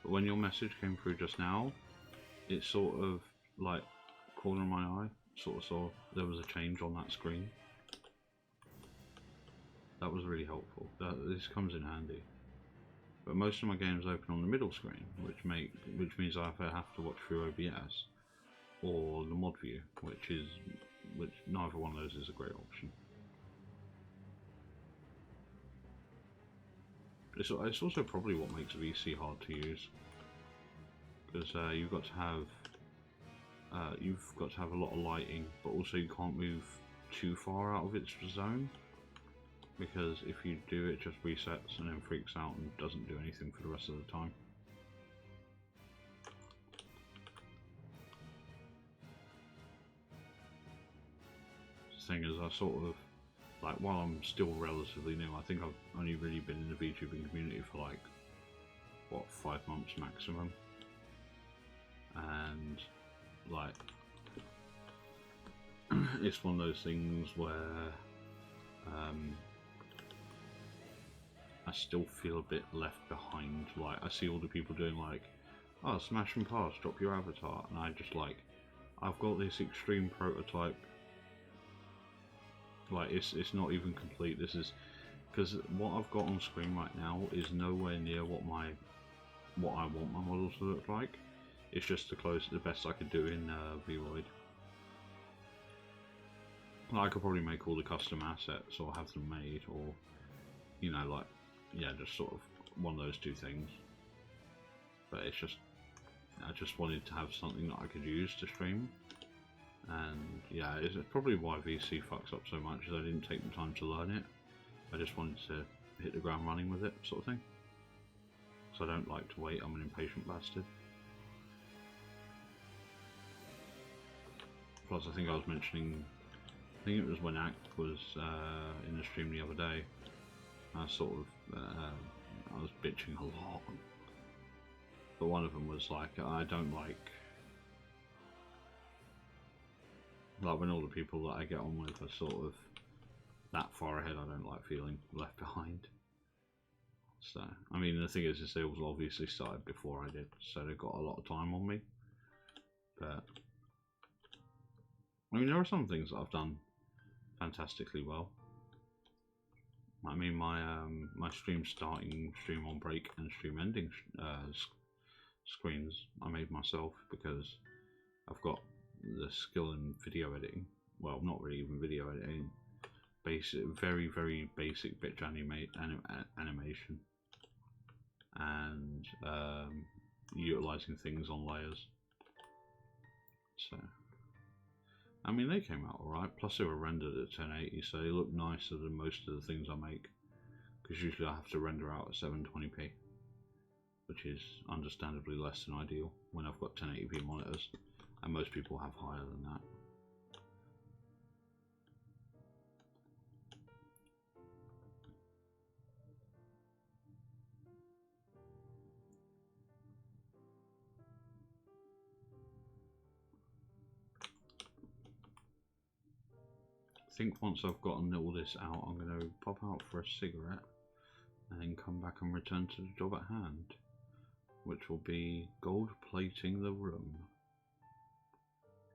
But when your message came through just now, it sort of, like, corner of my eye, sort of saw there was a change on that screen. That was really helpful. This comes in handy. But most of my games open on the middle screen, which means I either have to watch through OBS or the mod view, which neither one of those is a great option. It's also probably what makes VC hard to use, because you've got to have a lot of lighting, but also you can't move too far out of its zone, because if you do, it just resets and then freaks out and doesn't do anything for the rest of the time. The thing is, I sort of, like, while I'm still relatively new, I think I've only really been in the VTubing community for like, what, 5 months maximum. And, like, it's one of those things where I still feel a bit left behind. Like, I see all the people doing like, oh, smash and pass, drop your avatar, and I just like, I've got this extreme prototype. Like, it's not even complete. This is because what I've got on screen right now is nowhere near what I want my models to look like. It's just the best I could do in Vroid. Like, I could probably make all the custom assets or have them made, or, you know, like, yeah, just sort of one of those two things. But it's just, I just wanted to have something that I could use to stream. And yeah, it's probably why VC fucks up so much, is I didn't take the time to learn it. I just wanted to hit the ground running with it, sort of thing. So I don't like to wait, I'm an impatient bastard. Plus, I think I was mentioning, I think it was when Act was in the stream the other day, I sort of, I was bitching a lot. But one of them was like, I don't like when all the people that I get on with are sort of that far ahead. I don't like feeling left behind. So, I mean, the thing is they all obviously started before I did, so they've got a lot of time on me. But, I mean, there are some things that I've done fantastically well. I mean, my stream starting, stream on break, and stream ending screens I made myself, because I've got the skill in video editing, well, not really even video editing, basic, very basic bitch animation, and utilizing things on layers. So, I mean, they came out alright, plus they were rendered at 1080, so they look nicer than most of the things I make, because usually I have to render out at 720p, which is understandably less than ideal when I've got 1080p monitors, and most people have higher than that. I think once I've gotten all this out, I'm going to pop out for a cigarette and then come back and return to the job at hand, which will be gold plating the room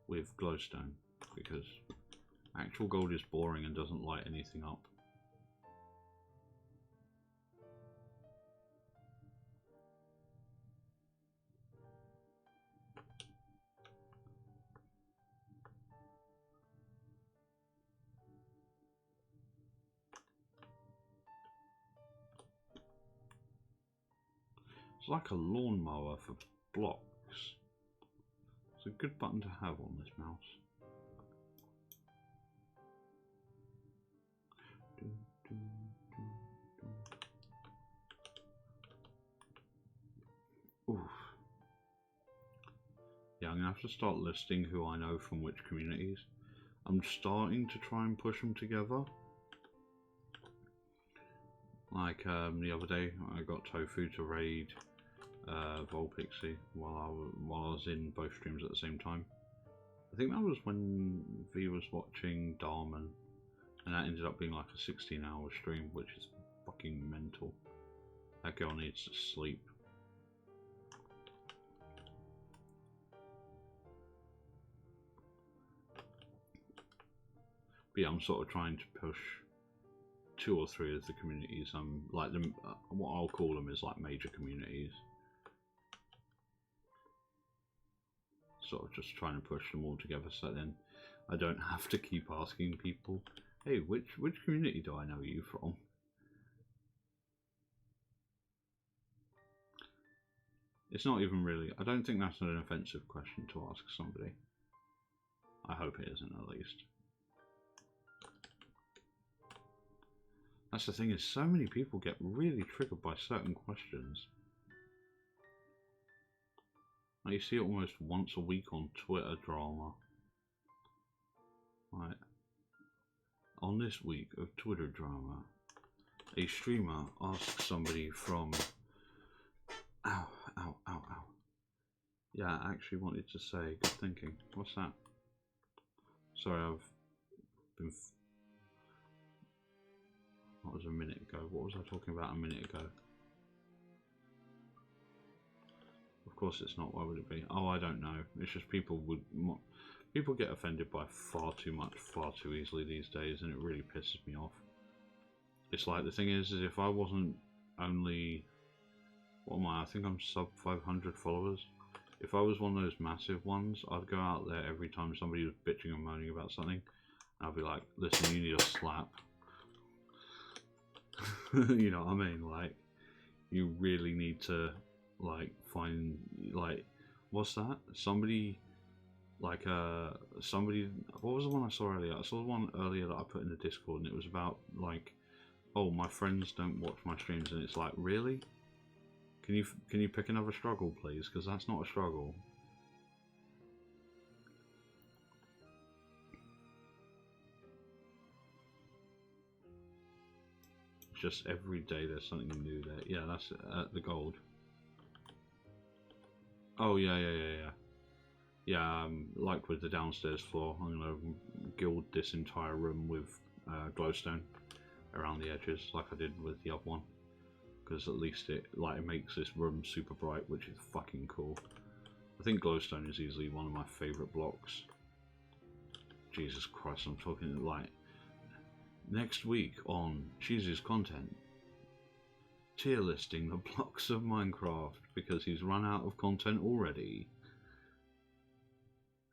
with glowstone, because actual gold is boring and doesn't light anything up. It's like a lawnmower for blocks. It's a good button to have on this mouse. Oof. Yeah, I'm gonna have to start listing who I know from which communities. I'm starting to try and push them together. Like the other day, I got Tofu to raid Volpixie while I was in both streams at the same time. I think that was when V was watching Darman, and that ended up being like a 16-hour stream, which is fucking mental. That girl needs to sleep. But yeah, I'm sort of trying to push 2 or 3 of the communities. Like them, what I'll call them is like major communities. Sort of just trying to push them all together, so then I don't have to keep asking people, hey, which community do I know you from? It's not even really, I don't think that's an offensive question to ask somebody. I hope it isn't, at least. That's the thing, is so many people get really triggered by certain questions. Like, you see it almost once a week on Twitter drama. Right. On this week of Twitter drama, a streamer asked somebody from... Ow, ow, ow, ow. Yeah, I actually wanted to say, good thinking. What's that? Sorry, I've been... What was a minute ago? What was I talking about a minute ago? Of course it's not, why would it be? Oh, I don't know. It's just people get offended by far too much, far too easily these days, and it really pisses me off. It's like, the thing is if I wasn't only... What am I think I'm sub 500 followers. If I was one of those massive ones, I'd go out there every time somebody was bitching and moaning about something, and I'd be like, listen, you need a slap. You know what I mean? Like, you really need to, like, find, like, what's that? Somebody, like, somebody, what was the one I saw earlier? I saw the one earlier that I put in the Discord, and it was about, like, oh, my friends don't watch my streams, and it's like, really? Can you pick another struggle, please? Because that's not a struggle. Just every day there's something new there. Yeah, that's the gold. Oh yeah. Yeah, like with the downstairs floor, I'm gonna gild this entire room with glowstone around the edges, like I did with the other one, because at least it makes this room super bright, which is fucking cool. I think glowstone is easily one of my favourite blocks. Jesus Christ, I'm talking like... Next week on Shiz's content, tier listing the blocks of Minecraft, because he's run out of content already.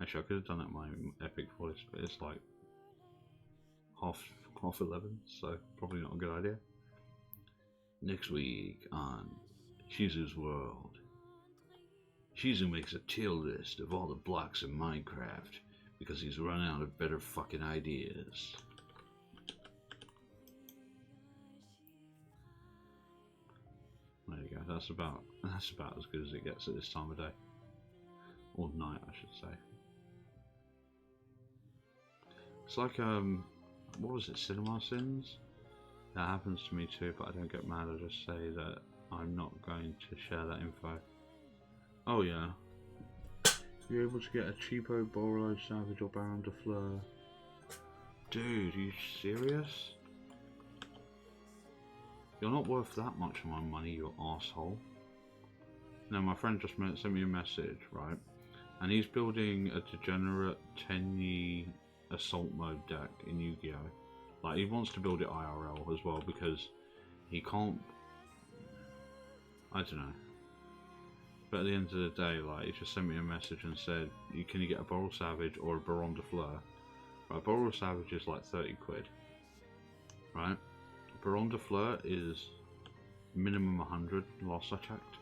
Actually, I could have done that in my epic voice, but it's like half 11, so probably not a good idea. Next week on Shizu's World. Shizu makes a tier list of all the blocks in Minecraft because he's run out of better fucking ideas. There you go, that's about as good as it gets at this time of day. Or night, I should say. It's like, what was it, Cinema Sins? That happens to me too, but I don't get mad, I just say that I'm not going to share that info. Oh yeah. You're able to get a cheapo Borolo Savage or Baron de Fleur. Dude, are you serious? You're not worth that much of my money, you asshole. Now my friend just sent me a message, right? And he's building a degenerate Tenyi assault mode deck in Yu-Gi-Oh! Like, he wants to build it IRL as well because he can't... I don't know. But at the end of the day, like, he just sent me a message and said, can you get a Boral Savage or a Baron de Fleur? Right, Boral Savage is like 30 quid. Right? Baron de Fleur is minimum 100 last I checked.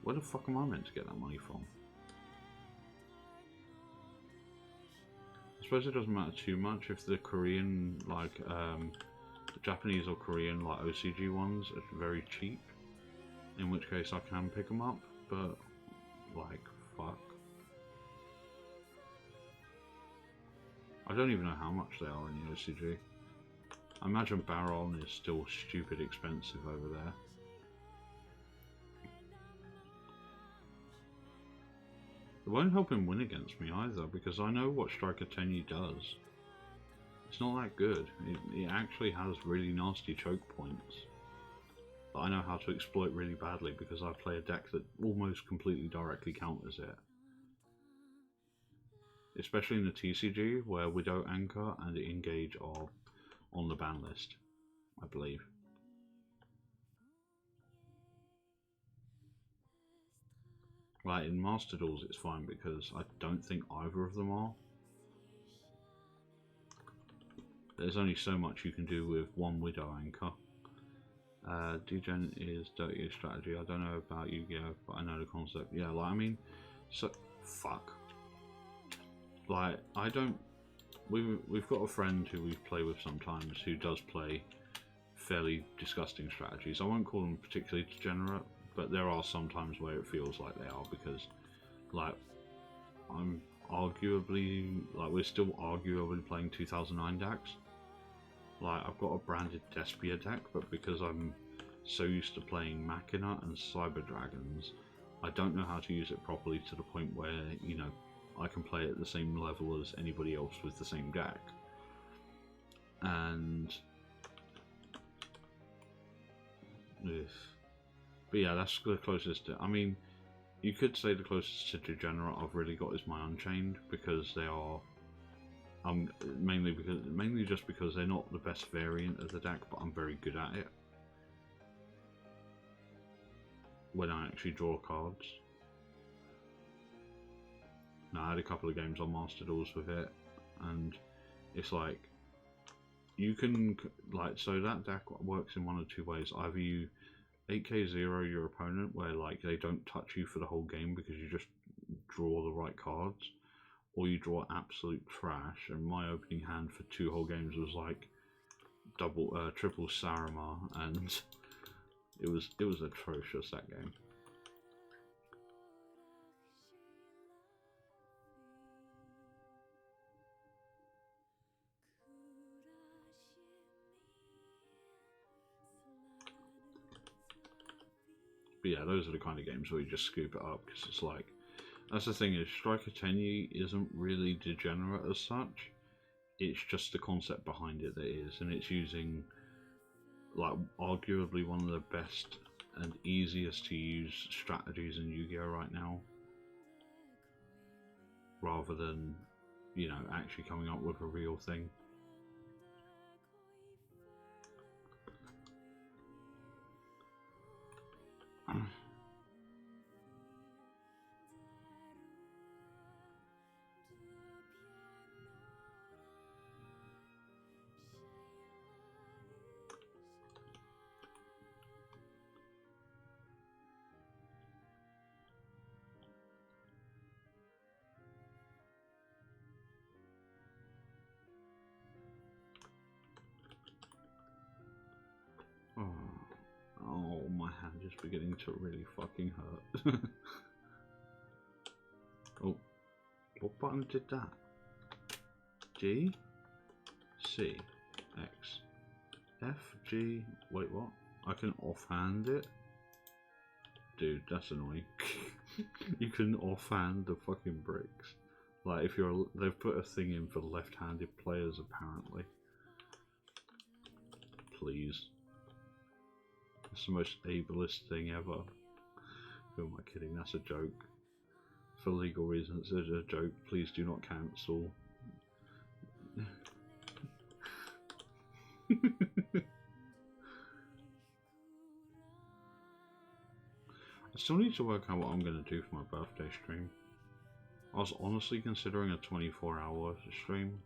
Where the fuck am I meant to get that money from? I suppose it doesn't matter too much if the Korean, like, the Japanese or Korean, like, OCG ones are very cheap. In which case I can pick them up, but, like, fuck. I don't even know how much they are in the OCG. I imagine Baron is still stupid expensive over there. It won't help him win against me either, because I know what Striker Tenyi does. It's not that good. It actually has really nasty choke points that I know how to exploit really badly because I play a deck that almost completely directly counters it. Especially in the TCG, where Widow Anchor and Engage are on the ban list, I believe. Like, in Master Duels it's fine because I don't think either of them are. There's only so much you can do with one Widow Anchor. Degen is dirtiest strategy. I don't know about Yu-Gi-Oh, but I know the concept. Yeah, like, I mean, so, fuck. Like, I don't... We've got a friend who we've played with sometimes who does play fairly disgusting strategies. I won't call them particularly degenerate, but there are some times where it feels like they are because, like, I'm arguably, like, we're still arguably playing 2009 decks. Like, I've got a branded Despia deck, but because I'm so used to playing Machina and Cyber Dragons, I don't know how to use it properly to the point where, you know, I can play at the same level as anybody else with the same deck. And... but yeah, that's the closest to, I mean, you could say the closest to degenerate I've really got is my Unchained, because they are, mainly just because they're not the best variant of the deck, but I'm very good at it when I actually draw cards. Now, I had a couple of games on Master Duels with it, and it's like, you can, like, so that deck works in one of two ways. Either you 8k0 your opponent, where, like, they don't touch you for the whole game because you just draw the right cards, or you draw absolute trash, and my opening hand for 2 whole games was like triple Sarima, and it was atrocious, that game. But yeah, those are the kind of games where you just scoop it up, because it's like, that's the thing, is Striker Tenyi isn't really degenerate as such, it's just the concept behind it that is, and it's using, like, arguably one of the best and easiest to use strategies in Yu-Gi-Oh right now, rather than, you know, actually coming up with a real thing. beginning to really fucking hurt. Oh, what button did that? G, C, X, F, G, wait what? I can offhand it? Dude, that's annoying. You can offhand the fucking bricks. Like if you're, they've put a thing in for left-handed players apparently. Please. It's the most ableist thing ever. Who am I kidding? That's a joke. For legal reasons, it's a joke. Please do not cancel. I still need to work out what I'm going to do for my birthday stream. I was honestly considering a 24-hour stream.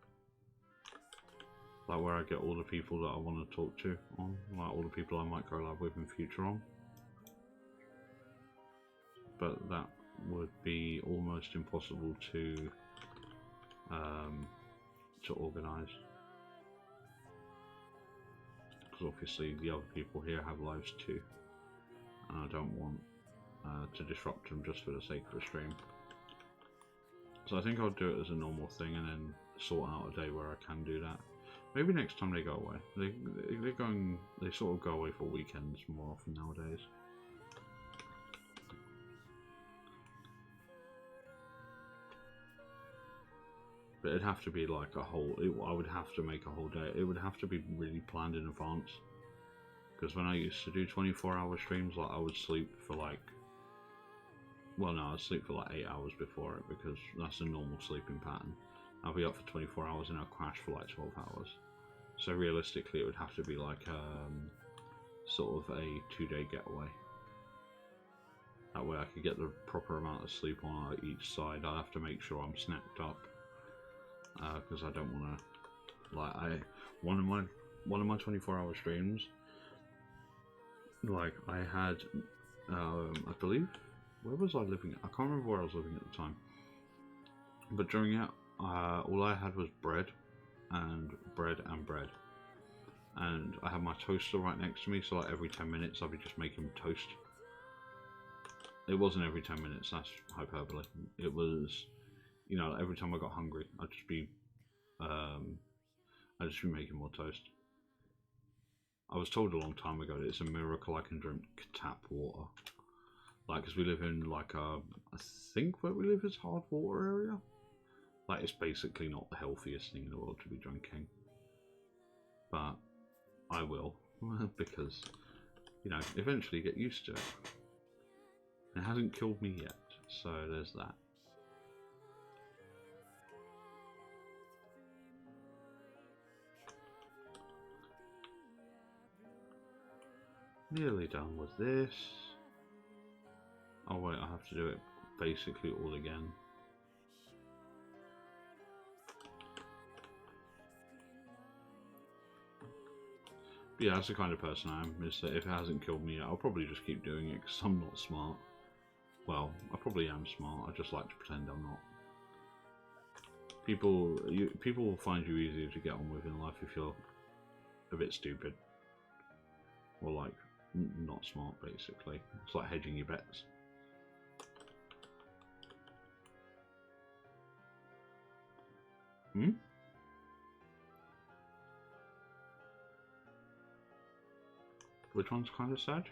Like where I get all the people that I want to talk to on. Like all the people I might collab with in future on. But that would be almost impossible to organise. Because obviously the other people here have lives too. And I don't want to disrupt them just for the sake of a stream. So I think I'll do it as a normal thing and then sort out a day where I can do that. Maybe next time they go away. They sort of go away for weekends more often nowadays. But it'd have to be like a whole, I would have to make a whole day. It would have to be really planned in advance. Because when I used to do 24-hour streams, like I would sleep for like, well no, I'd sleep for like 8 hours before it because that's a normal sleeping pattern. I'll be up for 24 hours and I'll crash for like 12 hours. So realistically it would have to be like sort of a 2-day getaway. That way I could get the proper amount of sleep on each side. I have to make sure I'm snacked up. Because I don't want to, like, one of my 24-hour streams, like, I had, I believe, where was I living? I can't remember where I was living at the time, but during it, all I had was bread, and I had my toaster right next to me, so like every 10 minutes I'd be just making toast. It wasn't every 10 minutes, that's hyperbole. It was, you know, every time I got hungry, I'd just be making more toast. I was told a long time ago that it's a miracle I can drink tap water. Like, because we live in like I think where we live is hard water area. Like, it's basically not the healthiest thing in the world to be drinking. But I will, because, you know, eventually get used to it. It hasn't killed me yet, so there's that. Nearly done with this. Oh wait, I have to do it basically all again. But yeah, that's the kind of person I am, is that if it hasn't killed me yet, I'll probably just keep doing it because I'm not smart. Well, I probably am smart, I just like to pretend I'm not. People will find you easier to get on with in life if you're a bit stupid. Or like, not smart basically. It's like hedging your bets. Hmm? Which one's kind of sad?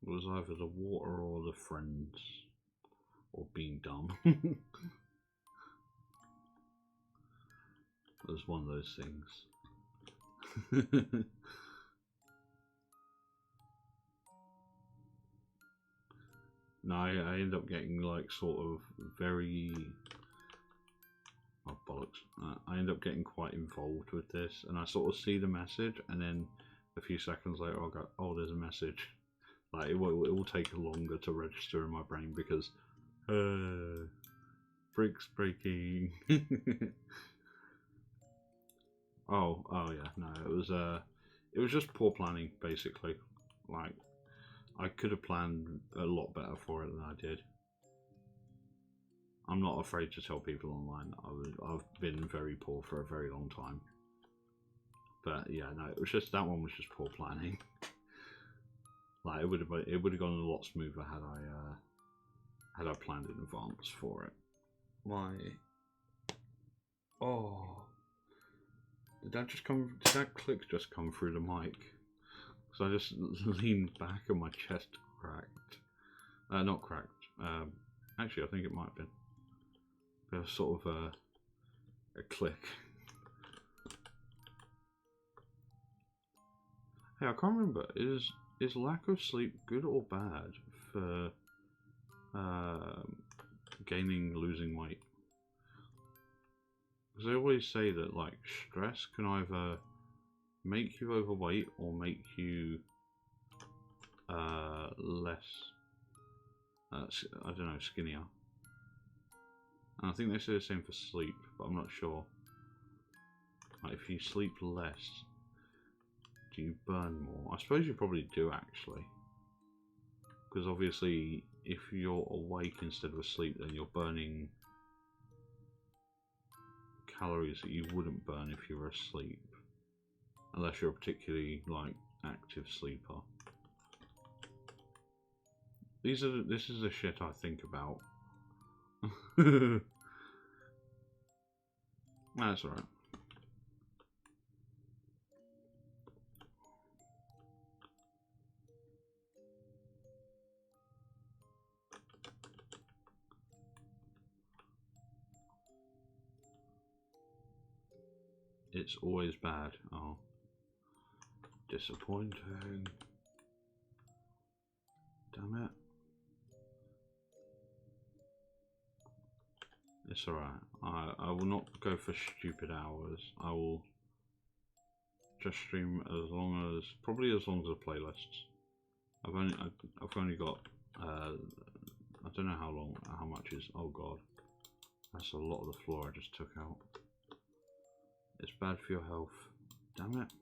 It was either the water or the friends. Or being dumb. It was one of those things. No, I end up getting like sort of very... Oh bollocks. I end up getting quite involved with this and I sort of see the message and then a few seconds later I'll go, oh, there's a message. Like it will take longer to register in my brain because bricks breaking. Oh, yeah, no, it was just poor planning, basically. Like, I could have planned a lot better for it than I did. I'm not afraid to tell people online that I've been very poor for a very long time. But yeah, no, it was just, that one was just poor planning. Like, it would have gone a lot smoother had I planned in advance for it. Oh, did that click just come through the mic? So I just leaned back and my chest cracked. Not cracked. Actually, I think it might have been. There was sort of a click. Hey, I can't remember. Is lack of sleep good or bad for losing weight? Because they always say that like stress can either make you overweight or make you less, I don't know, skinnier. And I think they say the same for sleep, but I'm not sure. Like, if you sleep less, do you burn more? I suppose you probably do, actually. Because obviously, if you're awake instead of asleep, then you're burning calories that you wouldn't burn if you were asleep. Unless you're a particularly, like, active sleeper. This is the shit I think about. That's alright. It's always bad. Oh. Disappointing. Damn it. It's alright. I will not go for stupid hours. I will just stream probably as long as the playlists. I've only got I don't know how much is. Oh god, that's a lot of the floor I just took out. It's bad for your health. Damn it.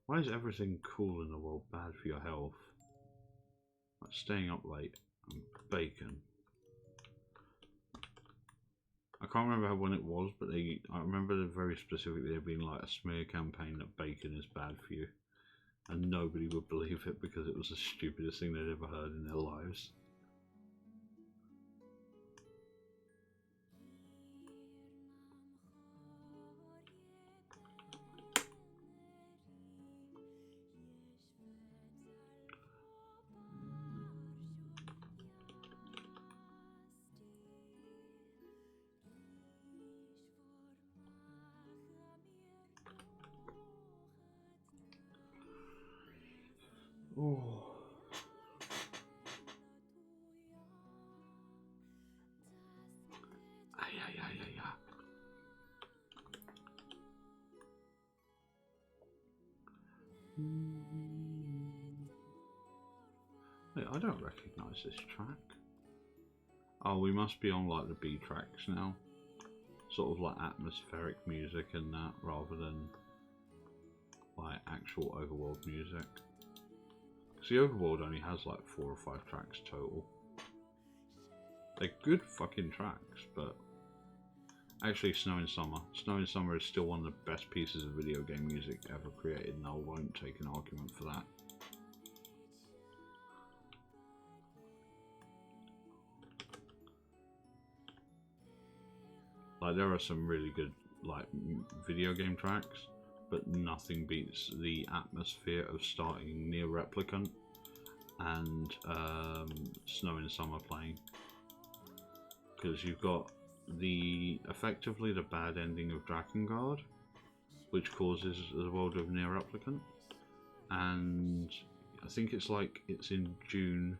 Why is everything cool in the world bad for your health? Like staying up late and bacon. I can't remember when it was, but I remember very specifically there being like a smear campaign that bacon is bad for you. And nobody would believe it because it was the stupidest thing they'd ever heard in their lives. Oh. Wait, I don't recognise this track. Oh, we must be on like the B tracks now. Sort of like atmospheric music and that, rather than like actual overworld music. Because the overworld only has like 4 or 5 tracks total. They're good fucking tracks, but actually Snow in Summer. Snow in Summer is still one of the best pieces of video game music ever created, and I won't take an argument for that. Like, there are some really good like video game tracks, but nothing beats the atmosphere of starting Near Replicant and Snow in Summer playing. Because you've got effectively the bad ending of Drakengard, which causes the world of Near Replicant, and I think it's in June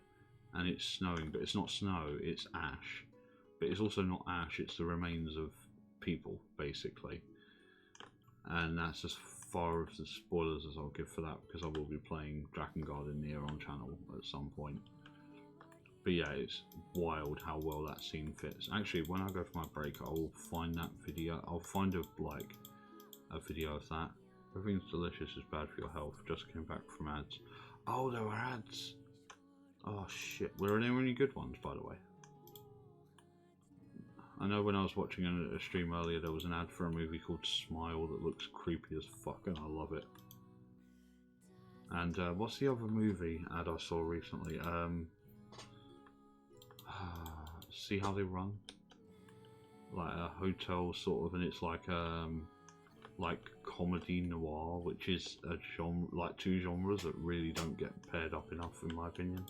and it's snowing, but it's not snow, it's ash. But it's also not ash, it's the remains of people, basically. And that's as far as the spoilers as I'll give for that, because I will be playing Drakengard in Nier on channel at some point. But yeah, it's wild how well that scene fits. Actually, when I go for my break, I'll find that video. I'll find a video of that. Everything's delicious is bad for your health. Just came back from ads. Oh, there were ads. Oh shit. Were there any good ones, by the way? I know when I was watching a stream earlier, there was an ad for a movie called Smile that looks creepy as fuck, and I love it. And what's the other movie ad I saw recently? See How They Run? Like a hotel sort of, and it's like comedy noir, which is a genre, like two genres that really don't get paired up enough, in my opinion.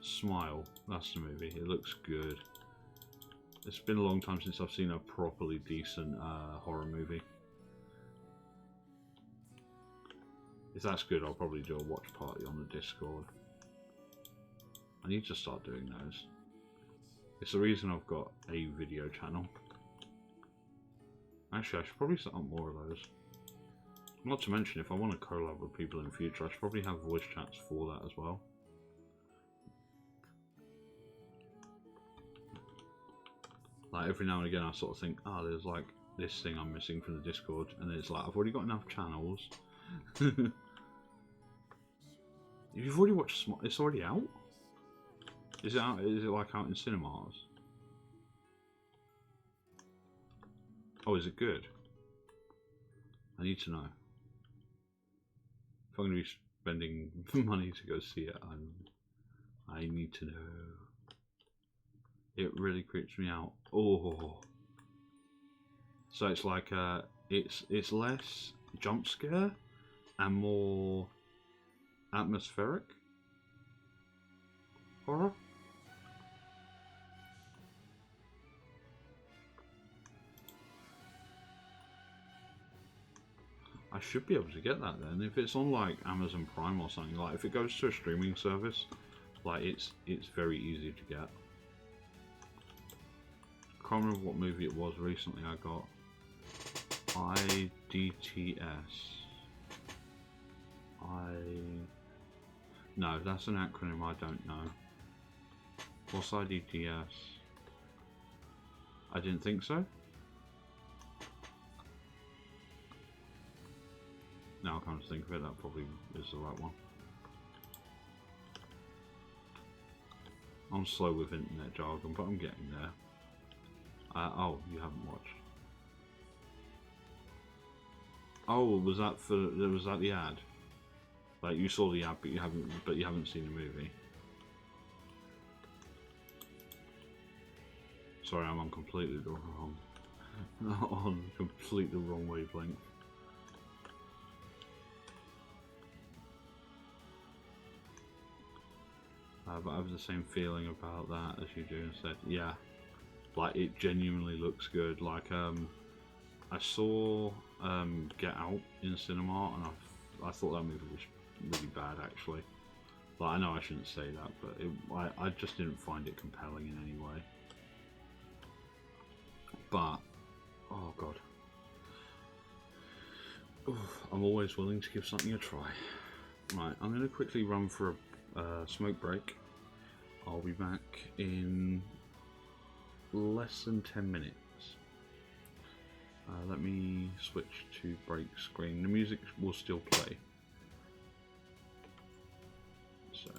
Smile, that's the movie. It looks good. It's been a long time since I've seen a properly decent horror movie. If that's good, I'll probably do a watch party on the Discord. I need to start doing those. It's the reason I've got a video channel. Actually, I should probably set up more of those. Not to mention, if I want to collab with people in the future, I should probably have voice chats for that as well. Like every now and again I sort of think, oh, there's like this thing I'm missing from the Discord, and then it's like, I've already got enough channels. You've already watched it's already out? Is it out? Is it like out in cinemas? Oh, is it good? I need to know. If I'm going to be spending money to go see it, I need to know. It really creeps me out. Oh, so it's like it's less jump scare and more atmospheric horror. I should be able to get that then if it's on like Amazon Prime or something. Like if it goes to a streaming service, like it's very easy to get. I can't remember what movie it was recently I got. IDTS. No, that's an acronym I don't know. What's IDTS? I didn't think so. Now I come to think of it, that probably is the right one. I'm slow with internet jargon, but I'm getting there. Oh, you haven't watched. Oh, was that the ad? Like you saw the ad, but you haven't seen the movie. Sorry, I'm on completely the wrong wavelength. But I have the same feeling about that as you do instead. Yeah, like it genuinely looks good. Like I saw Get Out in cinema, and I thought that movie was really bad actually. Like I know I shouldn't say that, but I just didn't find it compelling in any way. But oh god, I'm always willing to give something a try. Right, I'm going to quickly run for a smoke break. I'll be back in less than 10 minutes. Let me switch to break screen. The music will still play. So.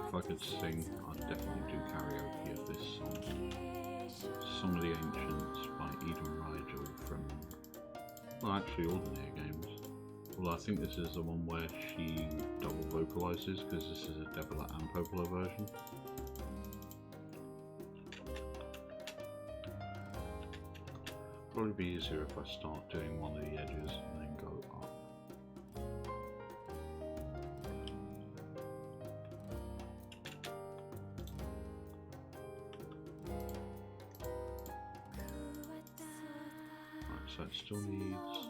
If I could sing, I'd definitely do karaoke of this song. Song of the Ancients by Eden Rigel from, well, actually all the Nier games. Well, I think this is the one where she double vocalizes, because this is a Devola and Popola version. Probably be easier if I start doing one of the edges and then go up. so it still needs...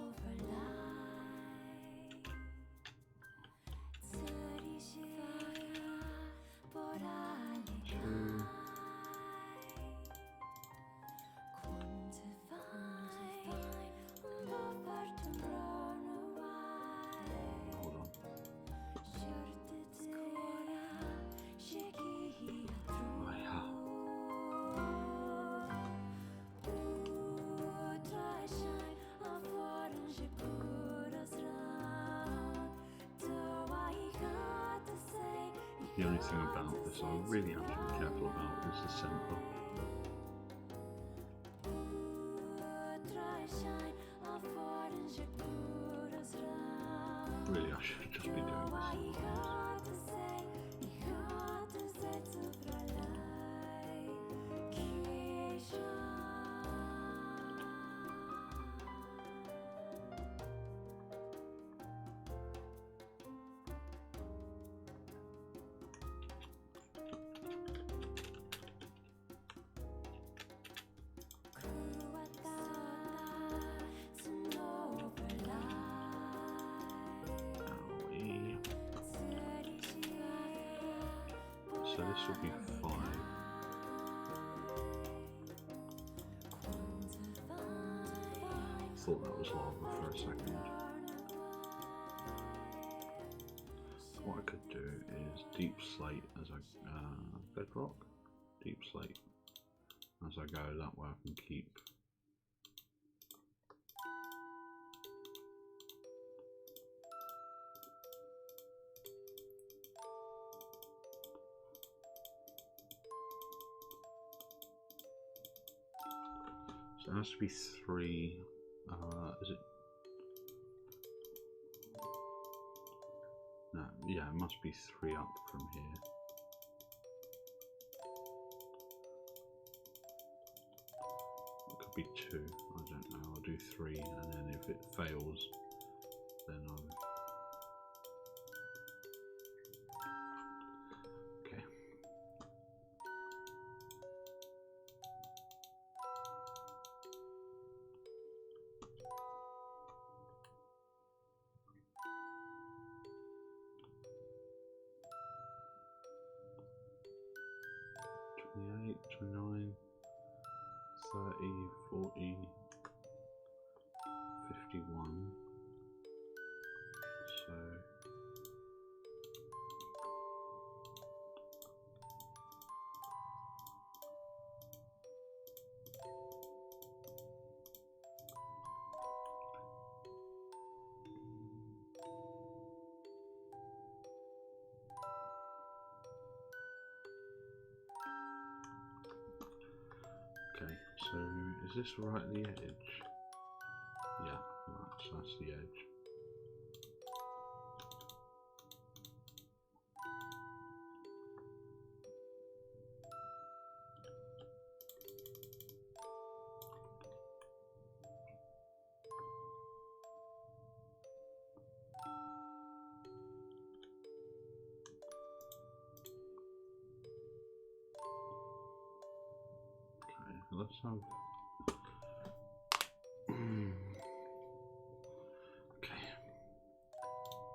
The only thing about this I really have to be careful about is the centre. Really, I should just be doing this. So this will be 5. Thought that was lava for a second. What I could do is deep slate as a bedrock, deep slate as I go. That way I can keep. So it has to be 3. Is it? No, yeah, it must be 3 up from here. It could be 2. I don't know. I'll do 3, and then if it fails, then I'll. Okay. Eight, 29, 30, 40, 51. So okay, so is this right at the edge? Yeah, right, so that's the edge. Okay, let's have. Okay.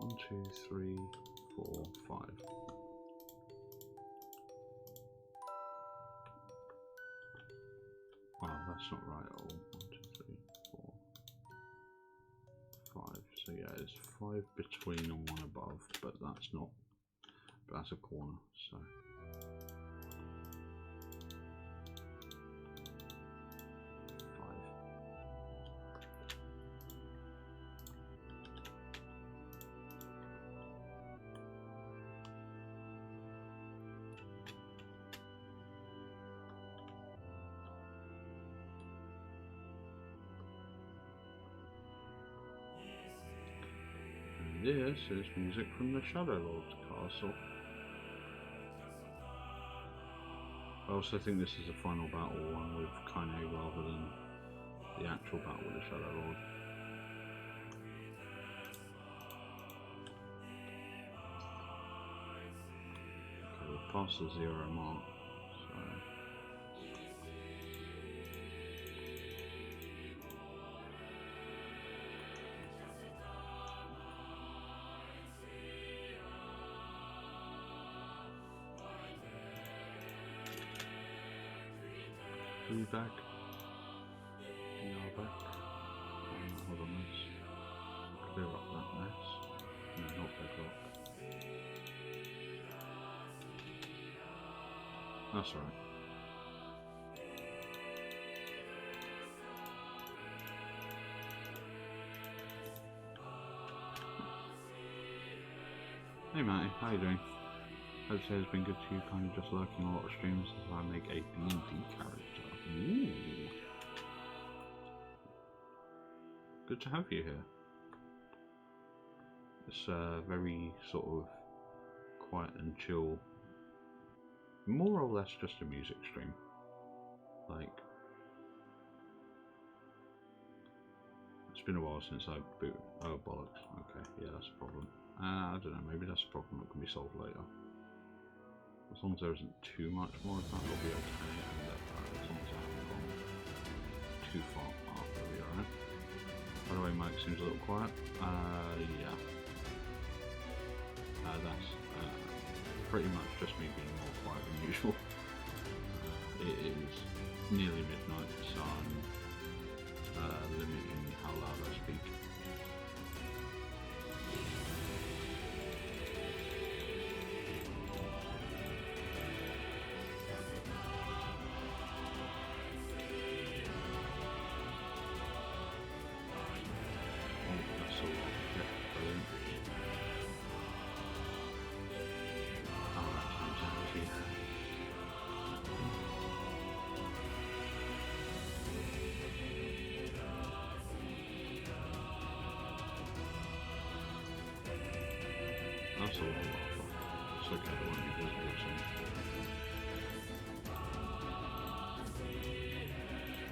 1, 2, 3, 4, 5. Oh, that's not right at all. 1, 2, 3, 4, 5. So yeah, it's 5 between and 1 above, but that's not. But that's a corner. So. This is music from the Shadow Lord's castle. I also think this is a final battle one with Kaine rather than the actual battle with the Shadow Lord. Okay, we've passed the 0 mark, so. food bag. In our back. Hold on, let's clear up that mess. No, not bedrock. That's alright. Hey Matty, how you doing? Hope today's been good to you, kind of just lurking a lot of streams as I make a D&D character. Ooh. Good to have you here. It's very sort of quiet and chill, more or less just a music stream. Like, it's been a while since I booted. Oh bollocks, okay, yeah, that's a problem. I don't know, maybe that's a problem that can be solved later. As long as there isn't too much more of that, I'll be okay, and as long as I haven't gone too far up, we'll be alright. By the way, Mike seems a little quiet. Yeah. That's pretty much just me being more quiet than usual. It is nearly midnight, so I'm limiting how loud I speak. That's a lot of lava. It's okay, it won't be visible soon.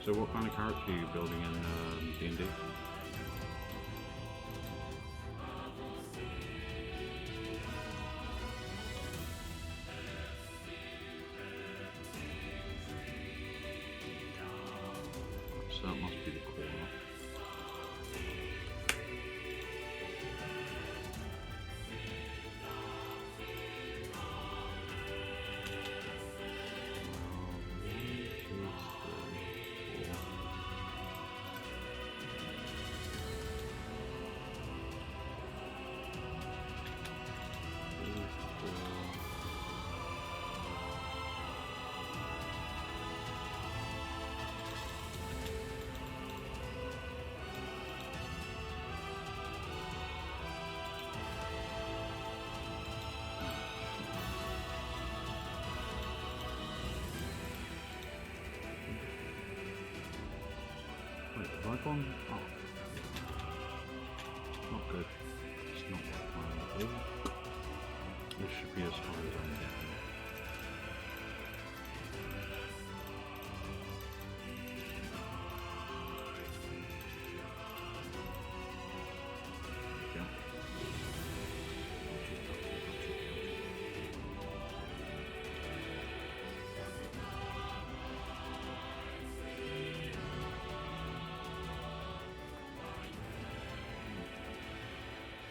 So what kind of character are you building in D&D? So that must be the corner. Wait, have I gone? Oh. Not good. It's not what I wanted to do. This should be as high as I'm getting.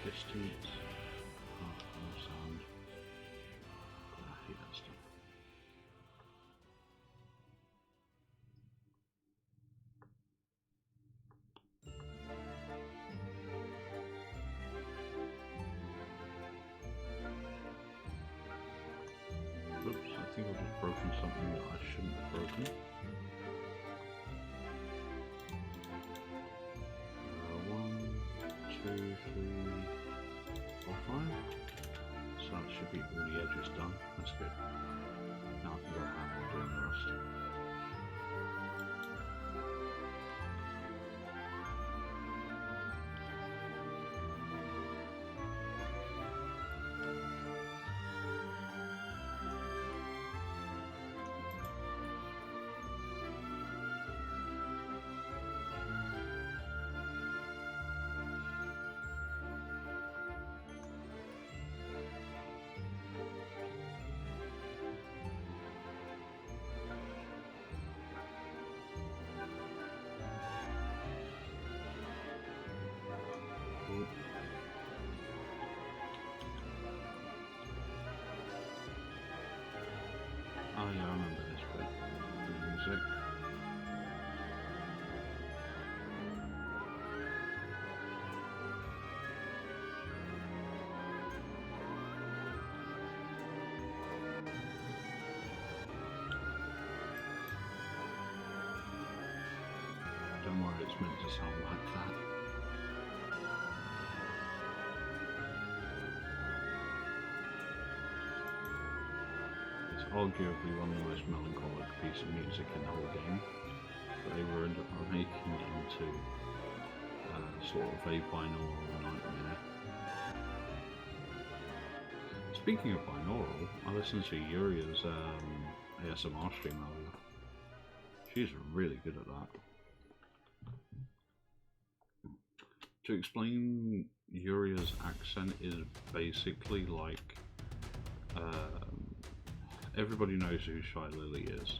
Distance. Oh, no sound. I hate that stuff. Oops, I think I've just broken something that I shouldn't have broken. 1, 2, 3, 4, 5. So that should be all the edges done. That's good. Now I can go around and doing the rest. where it's meant to sound like that. It's arguably one of the most melancholic pieces of music in the whole game, but they were making it into sort of a binaural nightmare. Speaking of binaural, I listened to Yuria's ASMR stream earlier. She's really good at that. To explain, Yuria's accent is basically like everybody knows who Shy Lily is,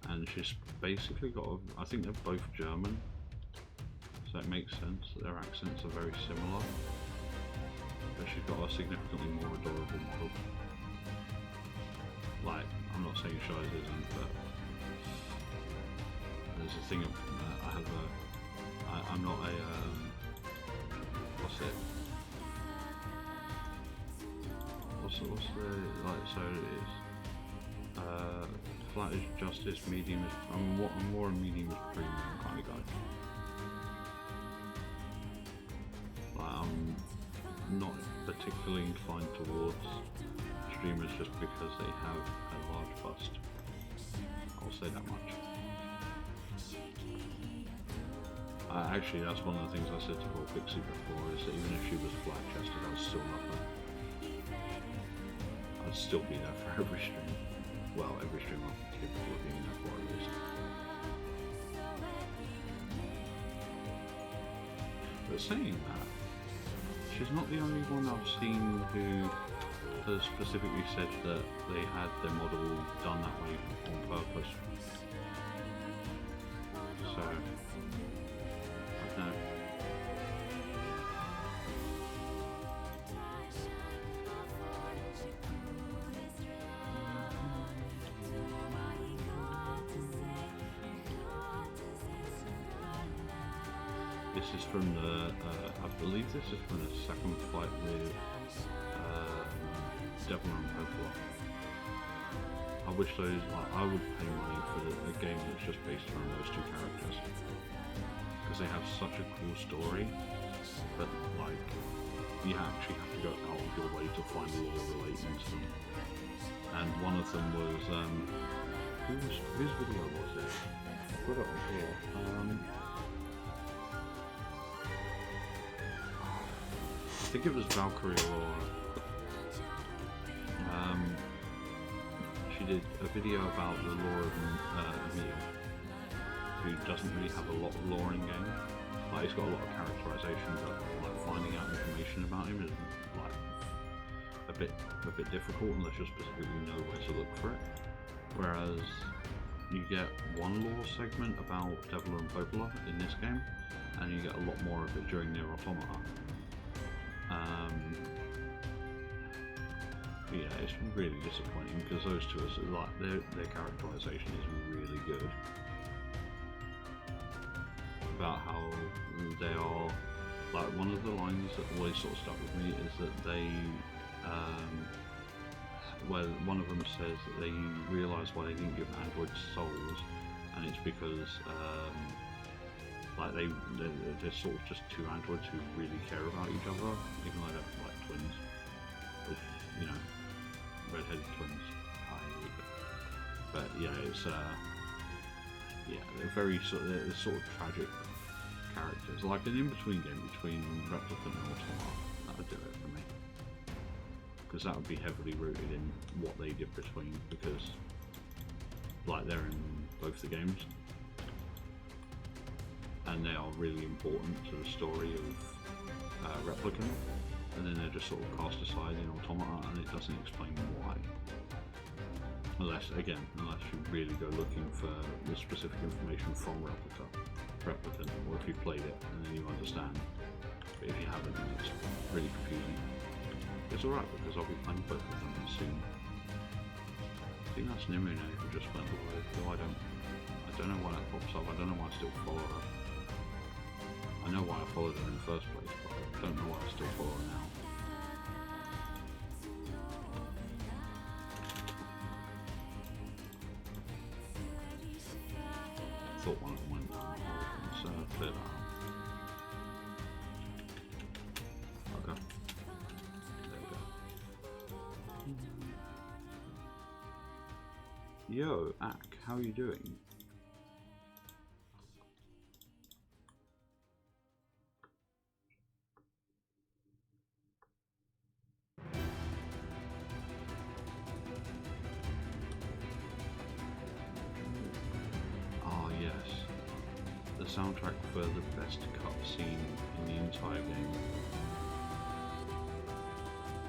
and she's basically got I think they're both German, so it makes sense that their accents are very similar, but she's got a significantly more adorable model. Like, I'm not saying Shy's isn't, but there's a thing I have I'm not a what's the like, so it's flat is justice, medium is I'm more a medium is premium kind of guy. Like, I'm not particularly inclined towards streamers just because they have a large bust. I'll say that much. Actually, that's one of the things I said to Raw Pixie before, is that even if she was flat-chested, I'd still love her. I'd still be there for every stream. Well, every stream I'm capable of being there for, at least. But saying that, she's not the only one I've seen who has specifically said that they had their model done that way on purpose. So, I don't know. This is from the, I believe this is from the second fight with Devil and Purple. I wish those, I would pay money for a game that's just based around those two characters, because they have such a cool story, but like, you actually have to go out of your way to find lore relating to them. And one of them was, whose video was it? I've got it on here. I think it was Valkyrie Aurora. She did a video about the lore of Emil, who doesn't really have a lot of lore in game. Like, he's got a lot of characterization, but like finding out information about him is like a bit difficult unless you specifically know where to look for it. Whereas you get one lore segment about Devil and Popola in this game, and you get a lot more of it during Nier Automata. Yeah, it's really disappointing because those two are like their characterization is really good about how they are. Like, one of the lines that always sort of stuck with me is that they, well, one of them says that they realised why they didn't give androids souls, and it's because like they're sort of just two androids who really care about each other, even though they're like twins, with, you know, red-headed twins. But yeah, it's yeah, they're very they're sort of tragic characters, like an in-between game between Replicant and Automata. That would do it for me, because that would be heavily rooted in what they did between, because like they're in both the games and they are really important to the story of Replicant, and then they're just sort of cast aside in Automata, and it doesn't explain why. Unless you really go looking for the specific information from Replicant, or if you played it and then you understand. But if you haven't, then it's really confusing. It's alright, because I'll be playing both of them soon. I think that's Nimune who just went live, though I don't know why that pops up. I don't know why I still follow her. I know why I followed her in the first place, but I don't know why I still follow her now. I thought one of them went clear that out. Okay. There we go. Yo, Ak, how are you doing? Soundtrack for the best cutscene in the entire game.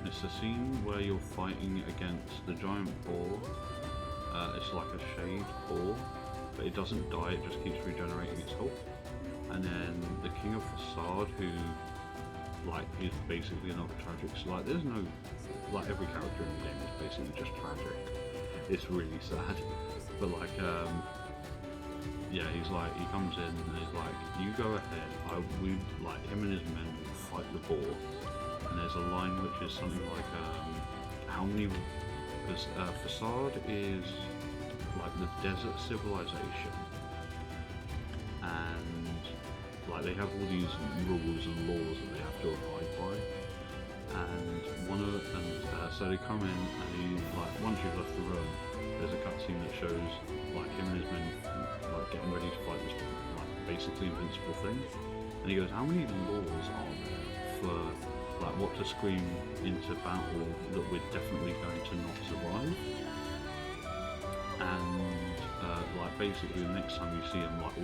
It's the scene where you're fighting against the giant boar. It's like a shade boar, but it doesn't die, it just keeps regenerating its health. And then the King of Facade, who like is basically another tragic. So like there's no, like every character in the game is basically just tragic. It's really sad, but like yeah, he's like, he comes in and he's like, you go ahead, we, like, him and his men will fight the boar. And there's a line which is something like, how many, because Facade is like the desert civilization. And, like, they have all these rules and laws that they have to abide by. And so they come in and he, like, once you've left the room, there's a cutscene that shows, like, him and his men like getting ready to fight this like basically invincible thing, and he goes, how many laws are there for like what to scream into battle that we're definitely going to not survive? And like basically the next time you see him, like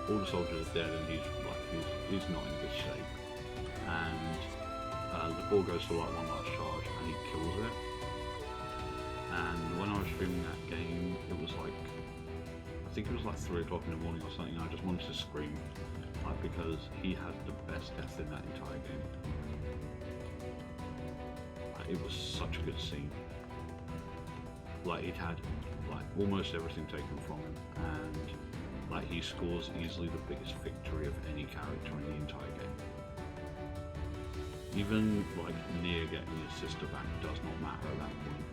all the soldiers are dead and he's not in good shape, and the boar goes for like one last charge and he kills it. And when I was streaming that game, it was like, I think it was like 3 o'clock in the morning or something, and I just wanted to scream, like, because he had the best death in that entire game. Like, it was such a good scene. Like, he'd had like almost everything taken from him, and like he scores easily the biggest victory of any character in the entire game. Even like near getting his sister back does not matter at that point.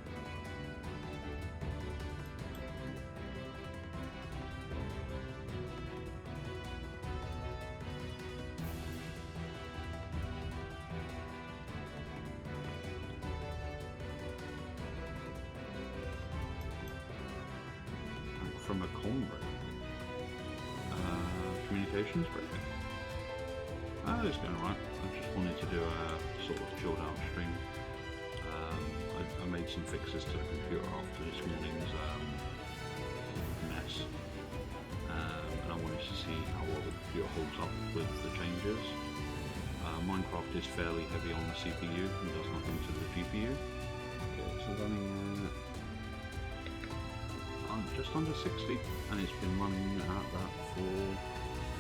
From a comm break. Communications break. It's going alright. I just wanted to do a sort of chilled out stream. I made some fixes to the computer after this morning's mess. And I wanted to see how well the computer holds up with the changes. Minecraft is fairly heavy on the CPU and does nothing to the GPU. Okay, so running just under 60, and it's been running at that for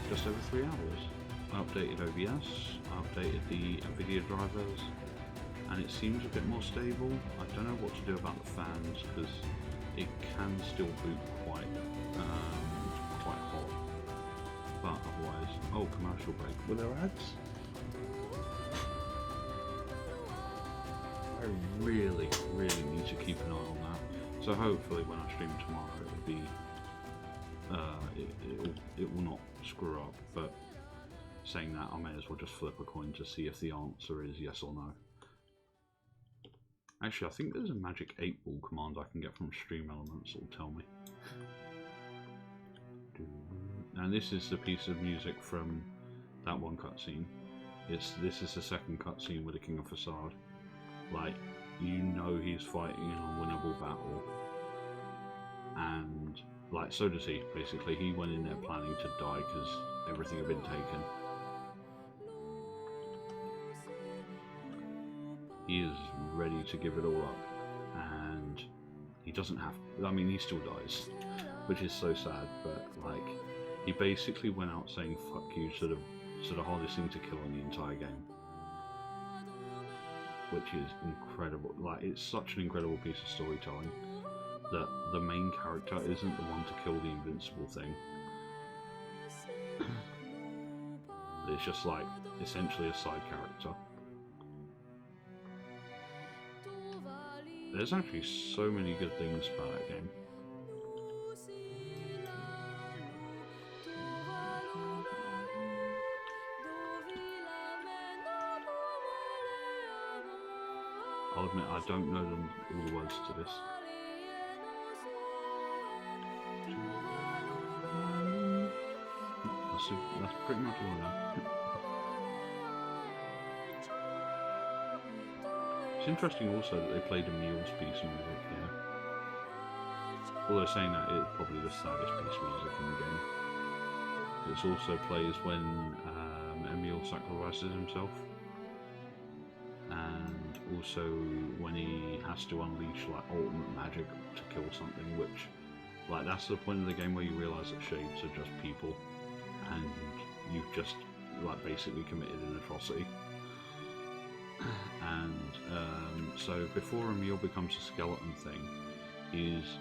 just over 3 hours. I updated OBS, I updated the NVIDIA drivers, and it seems a bit more stable. I don't know what to do about the fans, because it can still boot quite hot, but otherwise, oh, commercial break. Were there ads? I really need to keep an eye on that. So hopefully when I stream tomorrow it'll be, it will not screw up, but saying that I may as well just flip a coin to see if the answer is yes or no. Actually I think there's a magic 8-ball command I can get from Stream Elements that will tell me. And this is the piece of music from that one cutscene. This is the second cutscene with the King of Facade. Like, you know he's fighting an unwinnable battle, and like so does he. Basically he went in there planning to die because everything had been taken. He is ready to give it all up, and he doesn't have, I mean he still dies, which is so sad, but like he basically went out saying fuck you to the hardest thing to kill in the entire game. Which is incredible. Like, it's such an incredible piece of storytelling that the main character isn't the one to kill the invincible thing. It's just like essentially a side character. There's actually so many good things about that game. I'll admit I don't know all the words to this. That's pretty much all I know. It's interesting also that they played Emil's piece of music here. Although saying that, it's probably the saddest piece of music in the game. It also plays when Emil sacrifices himself, and also when he has to unleash like ultimate magic to kill something, which like that's the point of the game where you realise that shades are just people, and you've just like basically committed an atrocity. And so before Emil becomes a skeleton thing, he's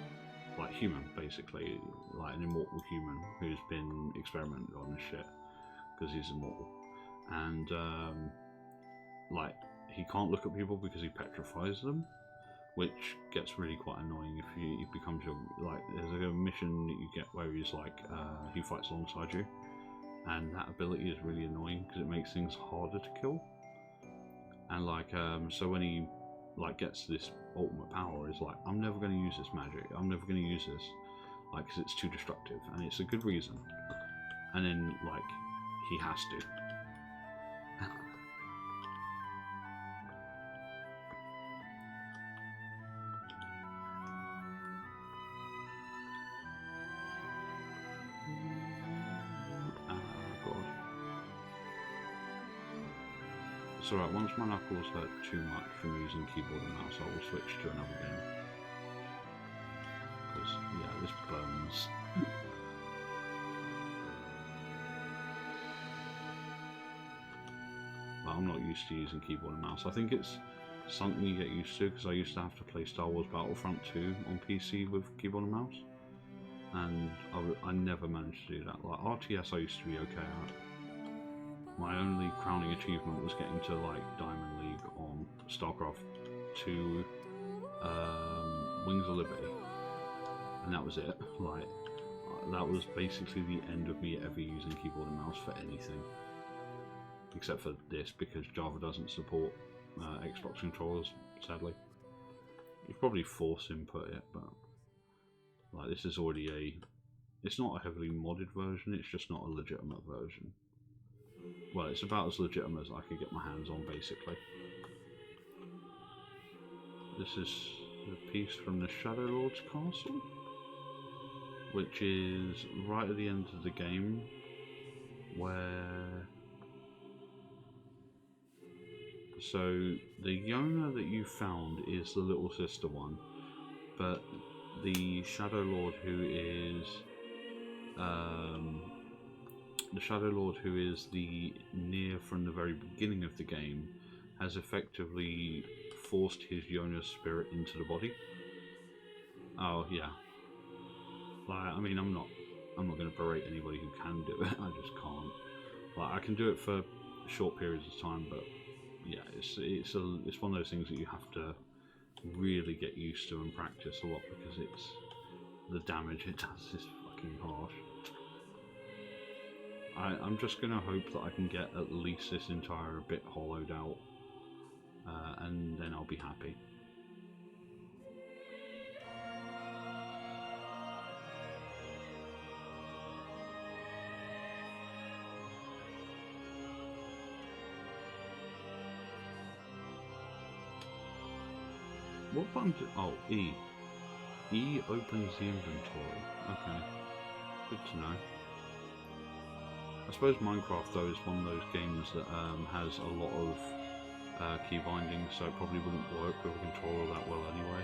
like human, basically, like an immortal human who's been experimented on and shit, because he's immortal. And like he can't look at people because he petrifies them, which gets really quite annoying if he becomes your, like, there's a mission that you get where he's like he fights alongside you, and that ability is really annoying because it makes things harder to kill. And like so when he like gets this ultimate power, is like, I'm never going to use this magic, I'm never going to use this, like, because it's too destructive, and it's a good reason. And then like he has to. It's alright, once my knuckles hurt too much from using keyboard and mouse, I will switch to another game. Because, yeah, this burns. But I'm not used to using keyboard and mouse. I think it's something you get used to, because I used to have to play Star Wars Battlefront 2 on PC with keyboard and mouse. And I never managed to do that. Like, RTS I used to be okay at. My only crowning achievement was getting to like Diamond League on StarCraft 2 Wings of Liberty, and that was it. Like, that was basically the end of me ever using keyboard and mouse for anything, except for this, because Java doesn't support Xbox controllers, sadly. You probably force input it, but like, this is already it's not a heavily modded version, it's just not a legitimate version. Well, it's about as legitimate as I could get my hands on, basically. This is the piece from the Shadow Lord's castle, which is right at the end of the game, where... So, the Yona that you found is the little sister one, but the Shadow Lord who is... the Shadow Lord who is the Nier from the very beginning of the game has effectively forced his Yona spirit into the body. Oh yeah. Like, I mean, I'm not going to berate anybody who can do it. I just can't. Like, I can do it for short periods of time, but yeah, it's one of those things that you have to really get used to and practice a lot, because it's the damage it does is fucking harsh. I'm just going to hope that I can get at least this entire bit hollowed out, and then I'll be happy. What button oh, E. E opens the inventory. Okay. Good to know. I suppose Minecraft, though, is one of those games that has a lot of key bindings, so it probably wouldn't work with a controller that well anyway.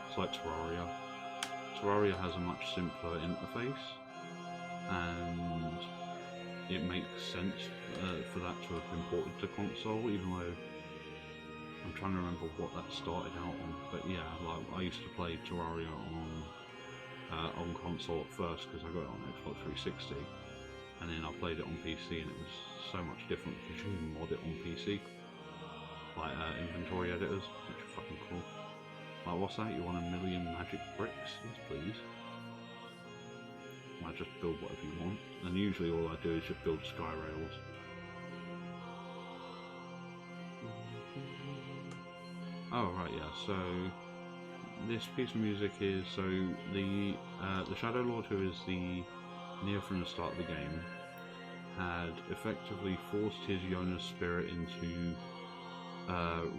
It's like Terraria. Terraria has a much simpler interface, and it makes sense for that to have been ported to console, even though I'm trying to remember what that started out on. But yeah, like, I used to play Terraria on console at first, because I got it on Xbox 360. And then I played it on PC, and it was so much different because you can mod it on PC, like inventory editors, which are fucking cool. Like, what's that? You want 1,000,000 magic bricks? Yes, please. I just build whatever you want, and usually all I do is just build sky rails. Oh right, yeah. So this piece of music is the Shadow Lord, who is the Neo from the start of the game, had effectively forced his Yona's spirit into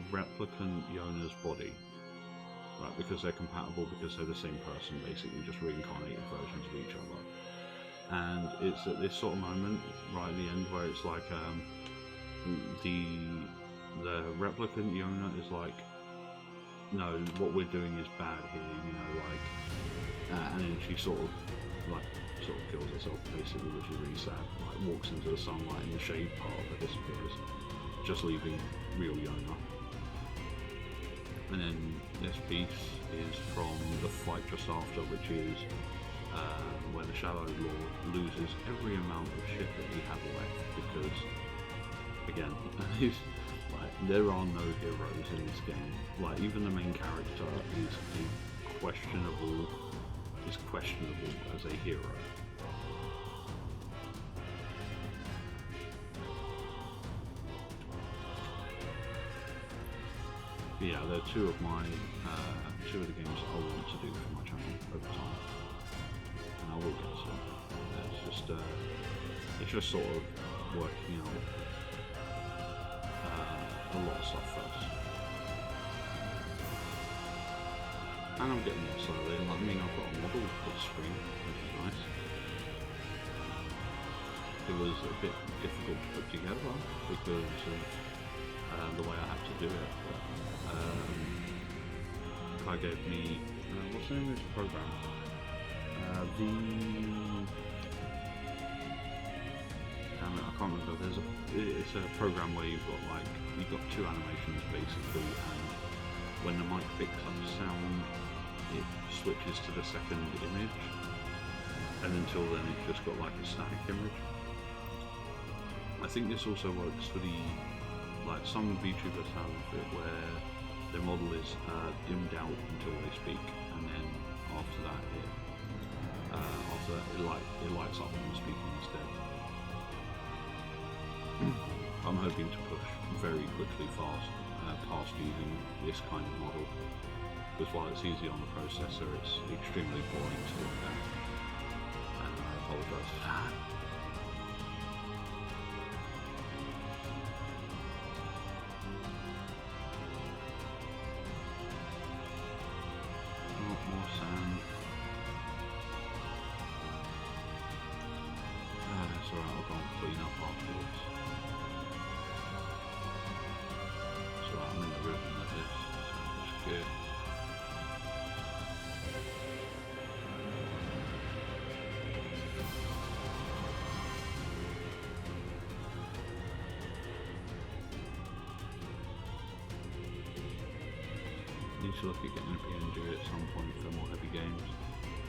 replicant Yona's body, right? Because they're compatible, because they're the same person, basically, just reincarnated versions of each other. And it's at this sort of moment, right at the end, where it's like the replicant Yona is like, no, what we're doing is bad here, you know, like, and then she sort of kills herself, basically, which is really sad. Like, walks into the sunlight and the shade part of her disappears, just leaving real Yona. And then this piece is from the fight just after, which is where the Shadow Lord loses every amount of shit that he had left, because, again, like, there are no heroes in this game. Like, even the main character is questionable as a hero. But yeah, they're two of the games that I want to do for my channel over time, and I will get some. It's just sort of working out a lot of stuff first, and I'm getting there slowly. I mean, I've got a model for the screen, which is nice. It was a bit difficult to put together because of the way I had to do it. But, Kai gave me what's the name of this program? I can't remember. It's a program where you've got two animations basically, and when the mic picks up sound, it switches to the second image, and until then it's just got like a static image. I think this also works for some VTubers have it where their model is dimmed out until they speak, and then after that it lights up when they're speaking instead. I'm hoping to push very quickly past using this kind of model, because while it's easy on the processor, it's extremely boring to look at, and I apologise for that. More sand. That's alright, I'll go and clean up afterwards. So I'm in the rhythm of this, so it's good. Need to look at getting a PNG at some point for more heavy games.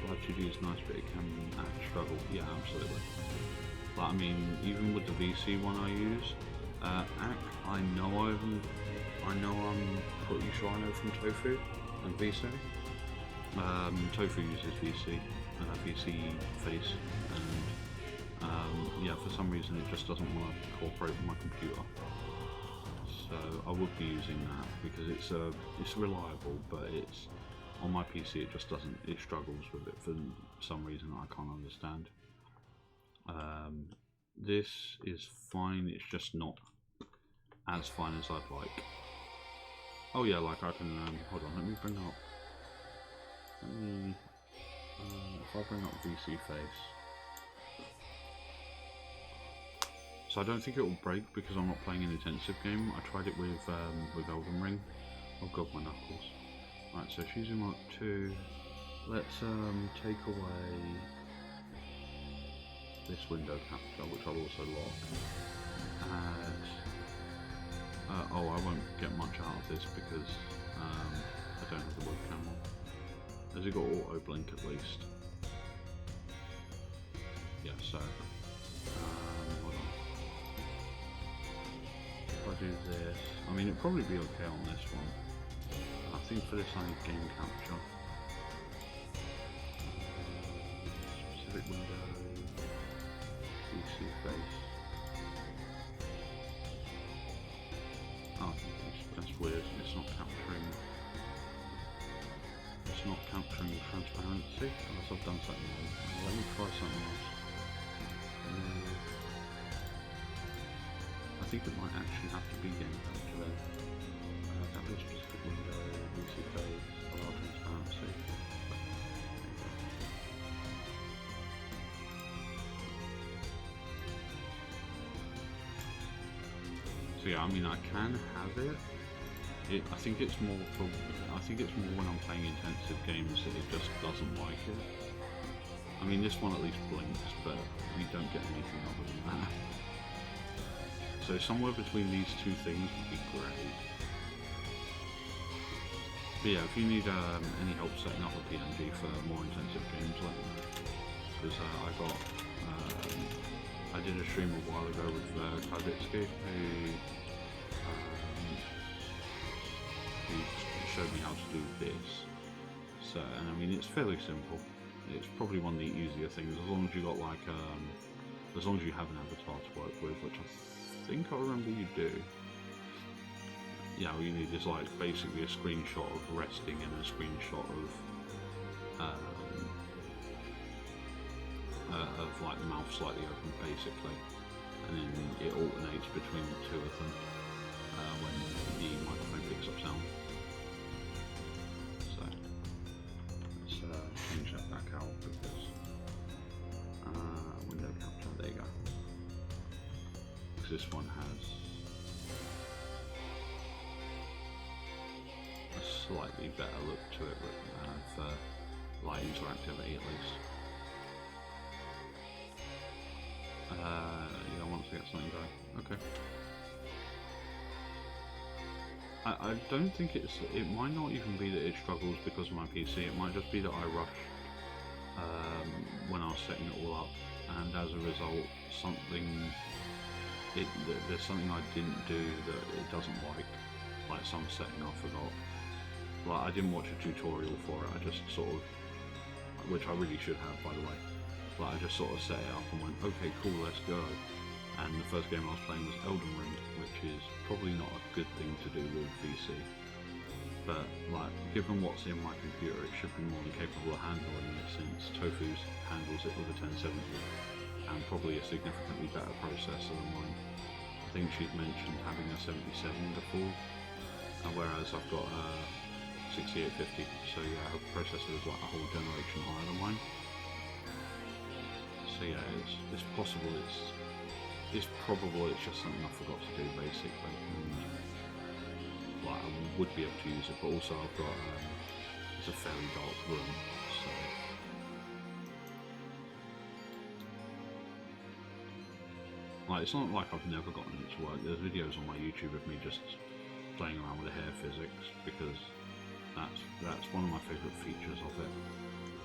Live 2D is nice, but it can struggle. Yeah, absolutely. But I mean, even with the VC one I use, I know I'm pretty sure I know from Tofu and VC. Tofu uses VC face, and yeah, for some reason it just doesn't want to cooperate with my computer. So I would be using that because it's reliable, but it's on my PC it just doesn't. It struggles with it for some reason I can't understand. This is fine. It's just not as fine as I'd like. Oh yeah, like I can. Hold on. Let me bring up. If I bring up VC face. So I don't think it will break because I'm not playing an intensive game. I tried it with Elden Ring. Oh god, my knuckles. Right, so ShizusWorld91 2. Let's take away this window capture, which I'll also lock. And oh, I won't get much out of this because I don't have the webcam on. Has it got auto blink at least? Yeah, so hold on. If I do this, I mean it'd probably be okay on this one. I think for this I need game capture. Specific window, PC face. Oh, that's weird, it's not capturing not capturing transparency unless I've done something wrong. Let me try something else. I think it might actually have to be game capture then. That was specific window, VC phase, allow transparency. So yeah, I mean I can have it. I think it's more when I'm playing intensive games that it just doesn't like it. I mean this one at least blinks, but you don't get anything other than that. So somewhere between these two things would be great. But yeah, if you need any help setting up a PNG for more intensive games, let me know. Because I did a stream a while ago with Kazitsky, who showed me how to do this. So, and I mean it's fairly simple. It's probably one of the easier things, as long as you got like as long as you have an avatar to work with, which I think I remember you do. Yeah, all you need is like basically a screenshot of resting and a screenshot of like the mouth slightly open, basically, and then it alternates between the two of them when the microphone picks up sound. So let's change that back out because window capture. There you go. This one has a slightly better look to it for light interactivity at least. Yeah, once I get something going. Okay. I don't think it might not even be that it struggles because of my PC, it might just be that I rushed when I was setting it all up, and as a result there's something I didn't do that it doesn't like some setting I forgot. Like I didn't watch a tutorial for it, I just sort of, which I really should have by the way, like I just sort of set it up and went, okay cool, let's go. And the first game I was playing was Elden Ring, which is probably not a good thing to do with VC. But like, given what's in my computer, it should be more than capable of handling it, since Tofu's handles it with a 1070 and probably a significantly better processor than mine. I think she's mentioned having a 77 before, whereas I've got a 6850, so yeah, her processor is like a whole generation higher than mine. So yeah, it's possible, it's probable it's just something I forgot to do basically. And, like I would be able to use it, but also I've got it's a fairly dark room, so like it's not like I've never gotten it to work. There's videos on my YouTube of me just playing around with the hair physics, because that's one of my favourite features of it.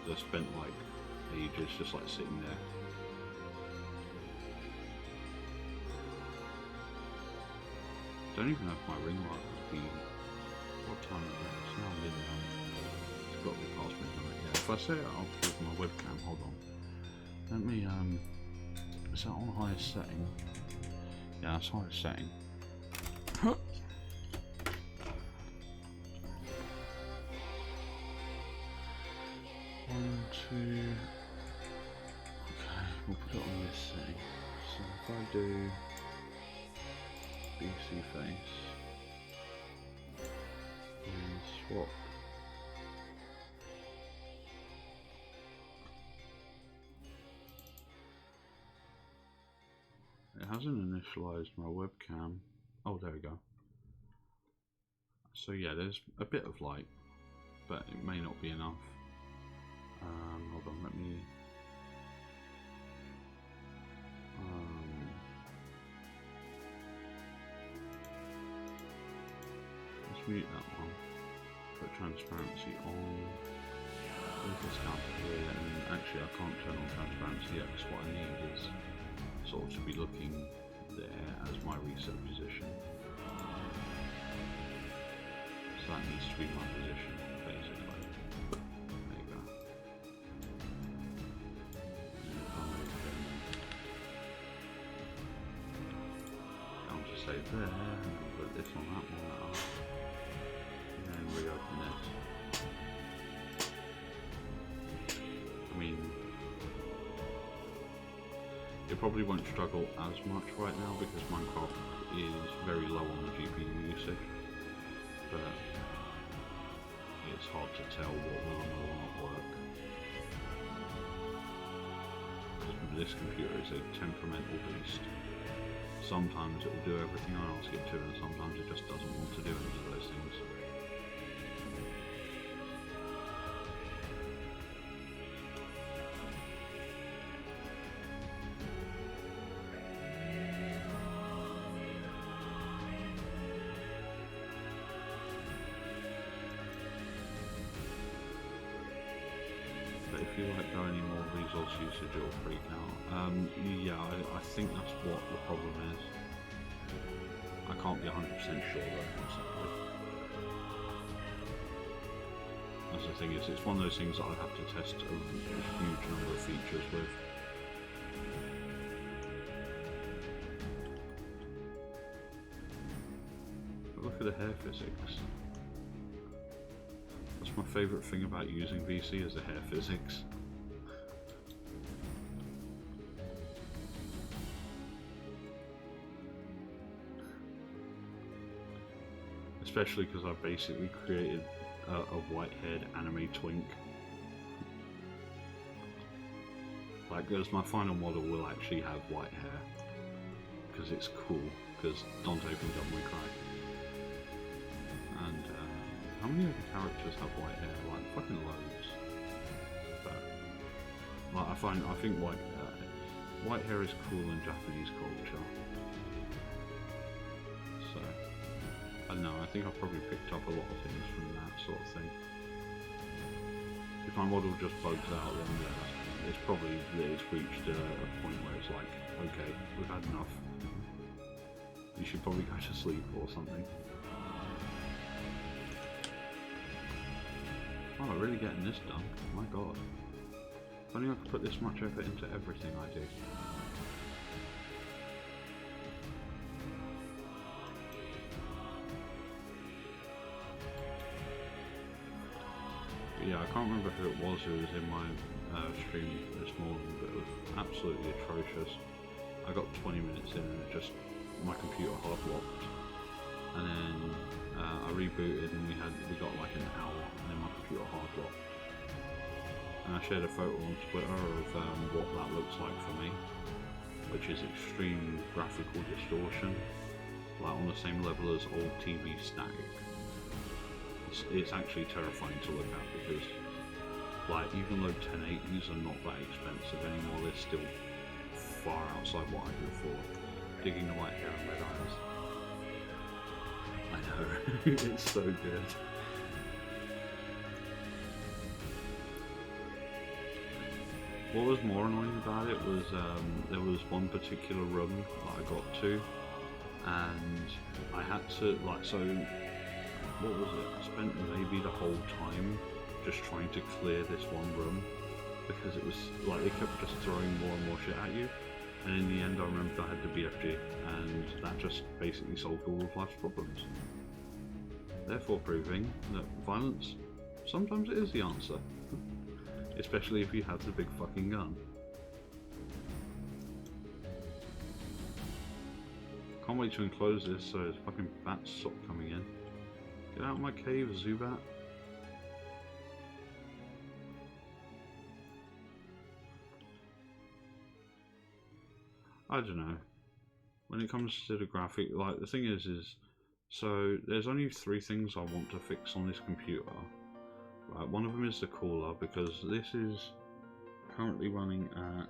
I spent like ages just like sitting there. Don't even know if my ring light would be. What time is it? It's now midnight. It's got to be past midnight. Yeah. If I set it up with my webcam, hold on. Let me is that on highest setting? Yeah, that's highest setting. 1, 2. Okay, we'll put it on this setting. So if I do BC face and swap. It hasn't initialized my webcam. Oh, there we go. So yeah, there's a bit of light, but it may not be enough. Hold on, let me let's mute that one. Put transparency on. Move this down to here, and actually I can't turn on transparency yet because what I need is sort of to be looking there as my reset position. So that needs to be my position, basically. There you go. I'll just save there, and put this on that one, and then reopen this. it probably won't struggle as much right now because Minecraft is very low on the GPU usage, but it's hard to tell what will and will not work. This computer is a temperamental beast. Sometimes it will do everything I ask it to, and sometimes it just doesn't want to do any of those things. But if you let go any more resource usage, it'll freak out. Yeah, I think that's what the problem is. I can't be 100% sure though. That's the thing is, it's one of those things that I'd have to test a huge number of features with. But look at the hair physics. That's my favourite thing about using VC is the hair physics. Especially because I've basically created a white-haired anime twink. Like, because my final model will actually have white hair. Because it's cool, because Dante from Devil May Cry. And how many of the characters have white hair? Like, fucking loads. But, like, I think white hair is cool in Japanese culture. So, I don't know, I think I've probably picked up a lot of things from that sort of thing. If my model just bugs out, then yeah, it's probably that it's reached a point where it's like, okay, we've had enough. You should probably go to sleep or something. Oh, I'm really getting this done. My god. If only I could put this much effort into everything I do. Yeah, I can't remember who it was who was in my stream this morning, but it was absolutely atrocious. I got 20 minutes in and my computer hard locked, and then I rebooted and we got like an hour, and then my computer hard locked. And I shared a photo on Twitter of what that looks like for me, which is extreme graphical distortion, like on the same level as old TV static. It's actually terrifying to look at because, like, even though 1080s are not that expensive anymore, they're still far outside what I could afford. Digging the white hair and red eyes. I know, it's so good. What was more annoying about it was there was one particular room that I got to, and I had to, like, so. What was it? I spent maybe the whole time just trying to clear this one room because it was like they kept just throwing more and more shit at you, and in the end I remembered I had the BFG, and that just basically solved all of life's problems. Therefore proving that violence, sometimes it is the answer. Especially if you have the big fucking gun. Can't wait to enclose this so his fucking bats stop coming in. Get out of my cave, Zubat. I don't know. When it comes to the graphic, like, the thing is so there's only 3 things I want to fix on this computer. Right, one of them is the cooler, because this is currently running at,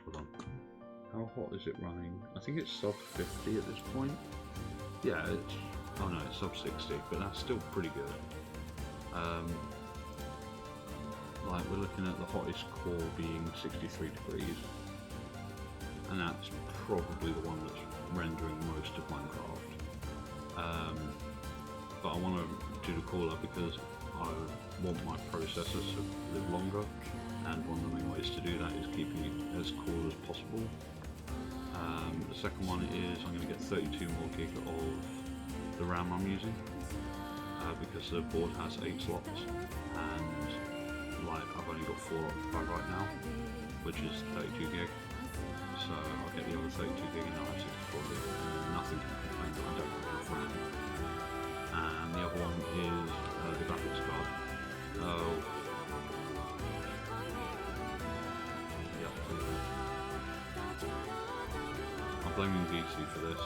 hold on, how hot is it running? I think it's sub 50 at this point. Yeah, it's, oh no, it's sub 60, but that's still pretty good. Like, we're looking at the hottest core being 63 degrees, and that's probably the one that's rendering most of Minecraft. But I want to do the cooler because I want my processors to live longer, and one of the main ways to do that is keeping it as cool as possible. The second one is I'm going to get 32 more gig of the RAM I'm using, because the board has 8 slots, and like I've only got 4 occupied right now, which is 32 gig. So I'll get the other 32 gig and I'll 64 gig. Nothing can complain that I don't have the front. And the other one is the graphics card. Oh. Yep. I'm blaming DC for this.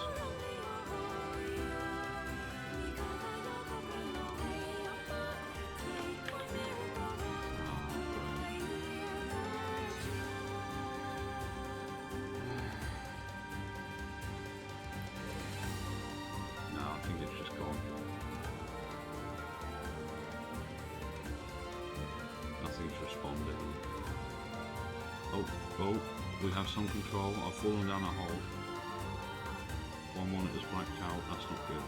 Responding. Oh, we have some control. I've fallen down a hole. One monitor's blacked out. That's not good.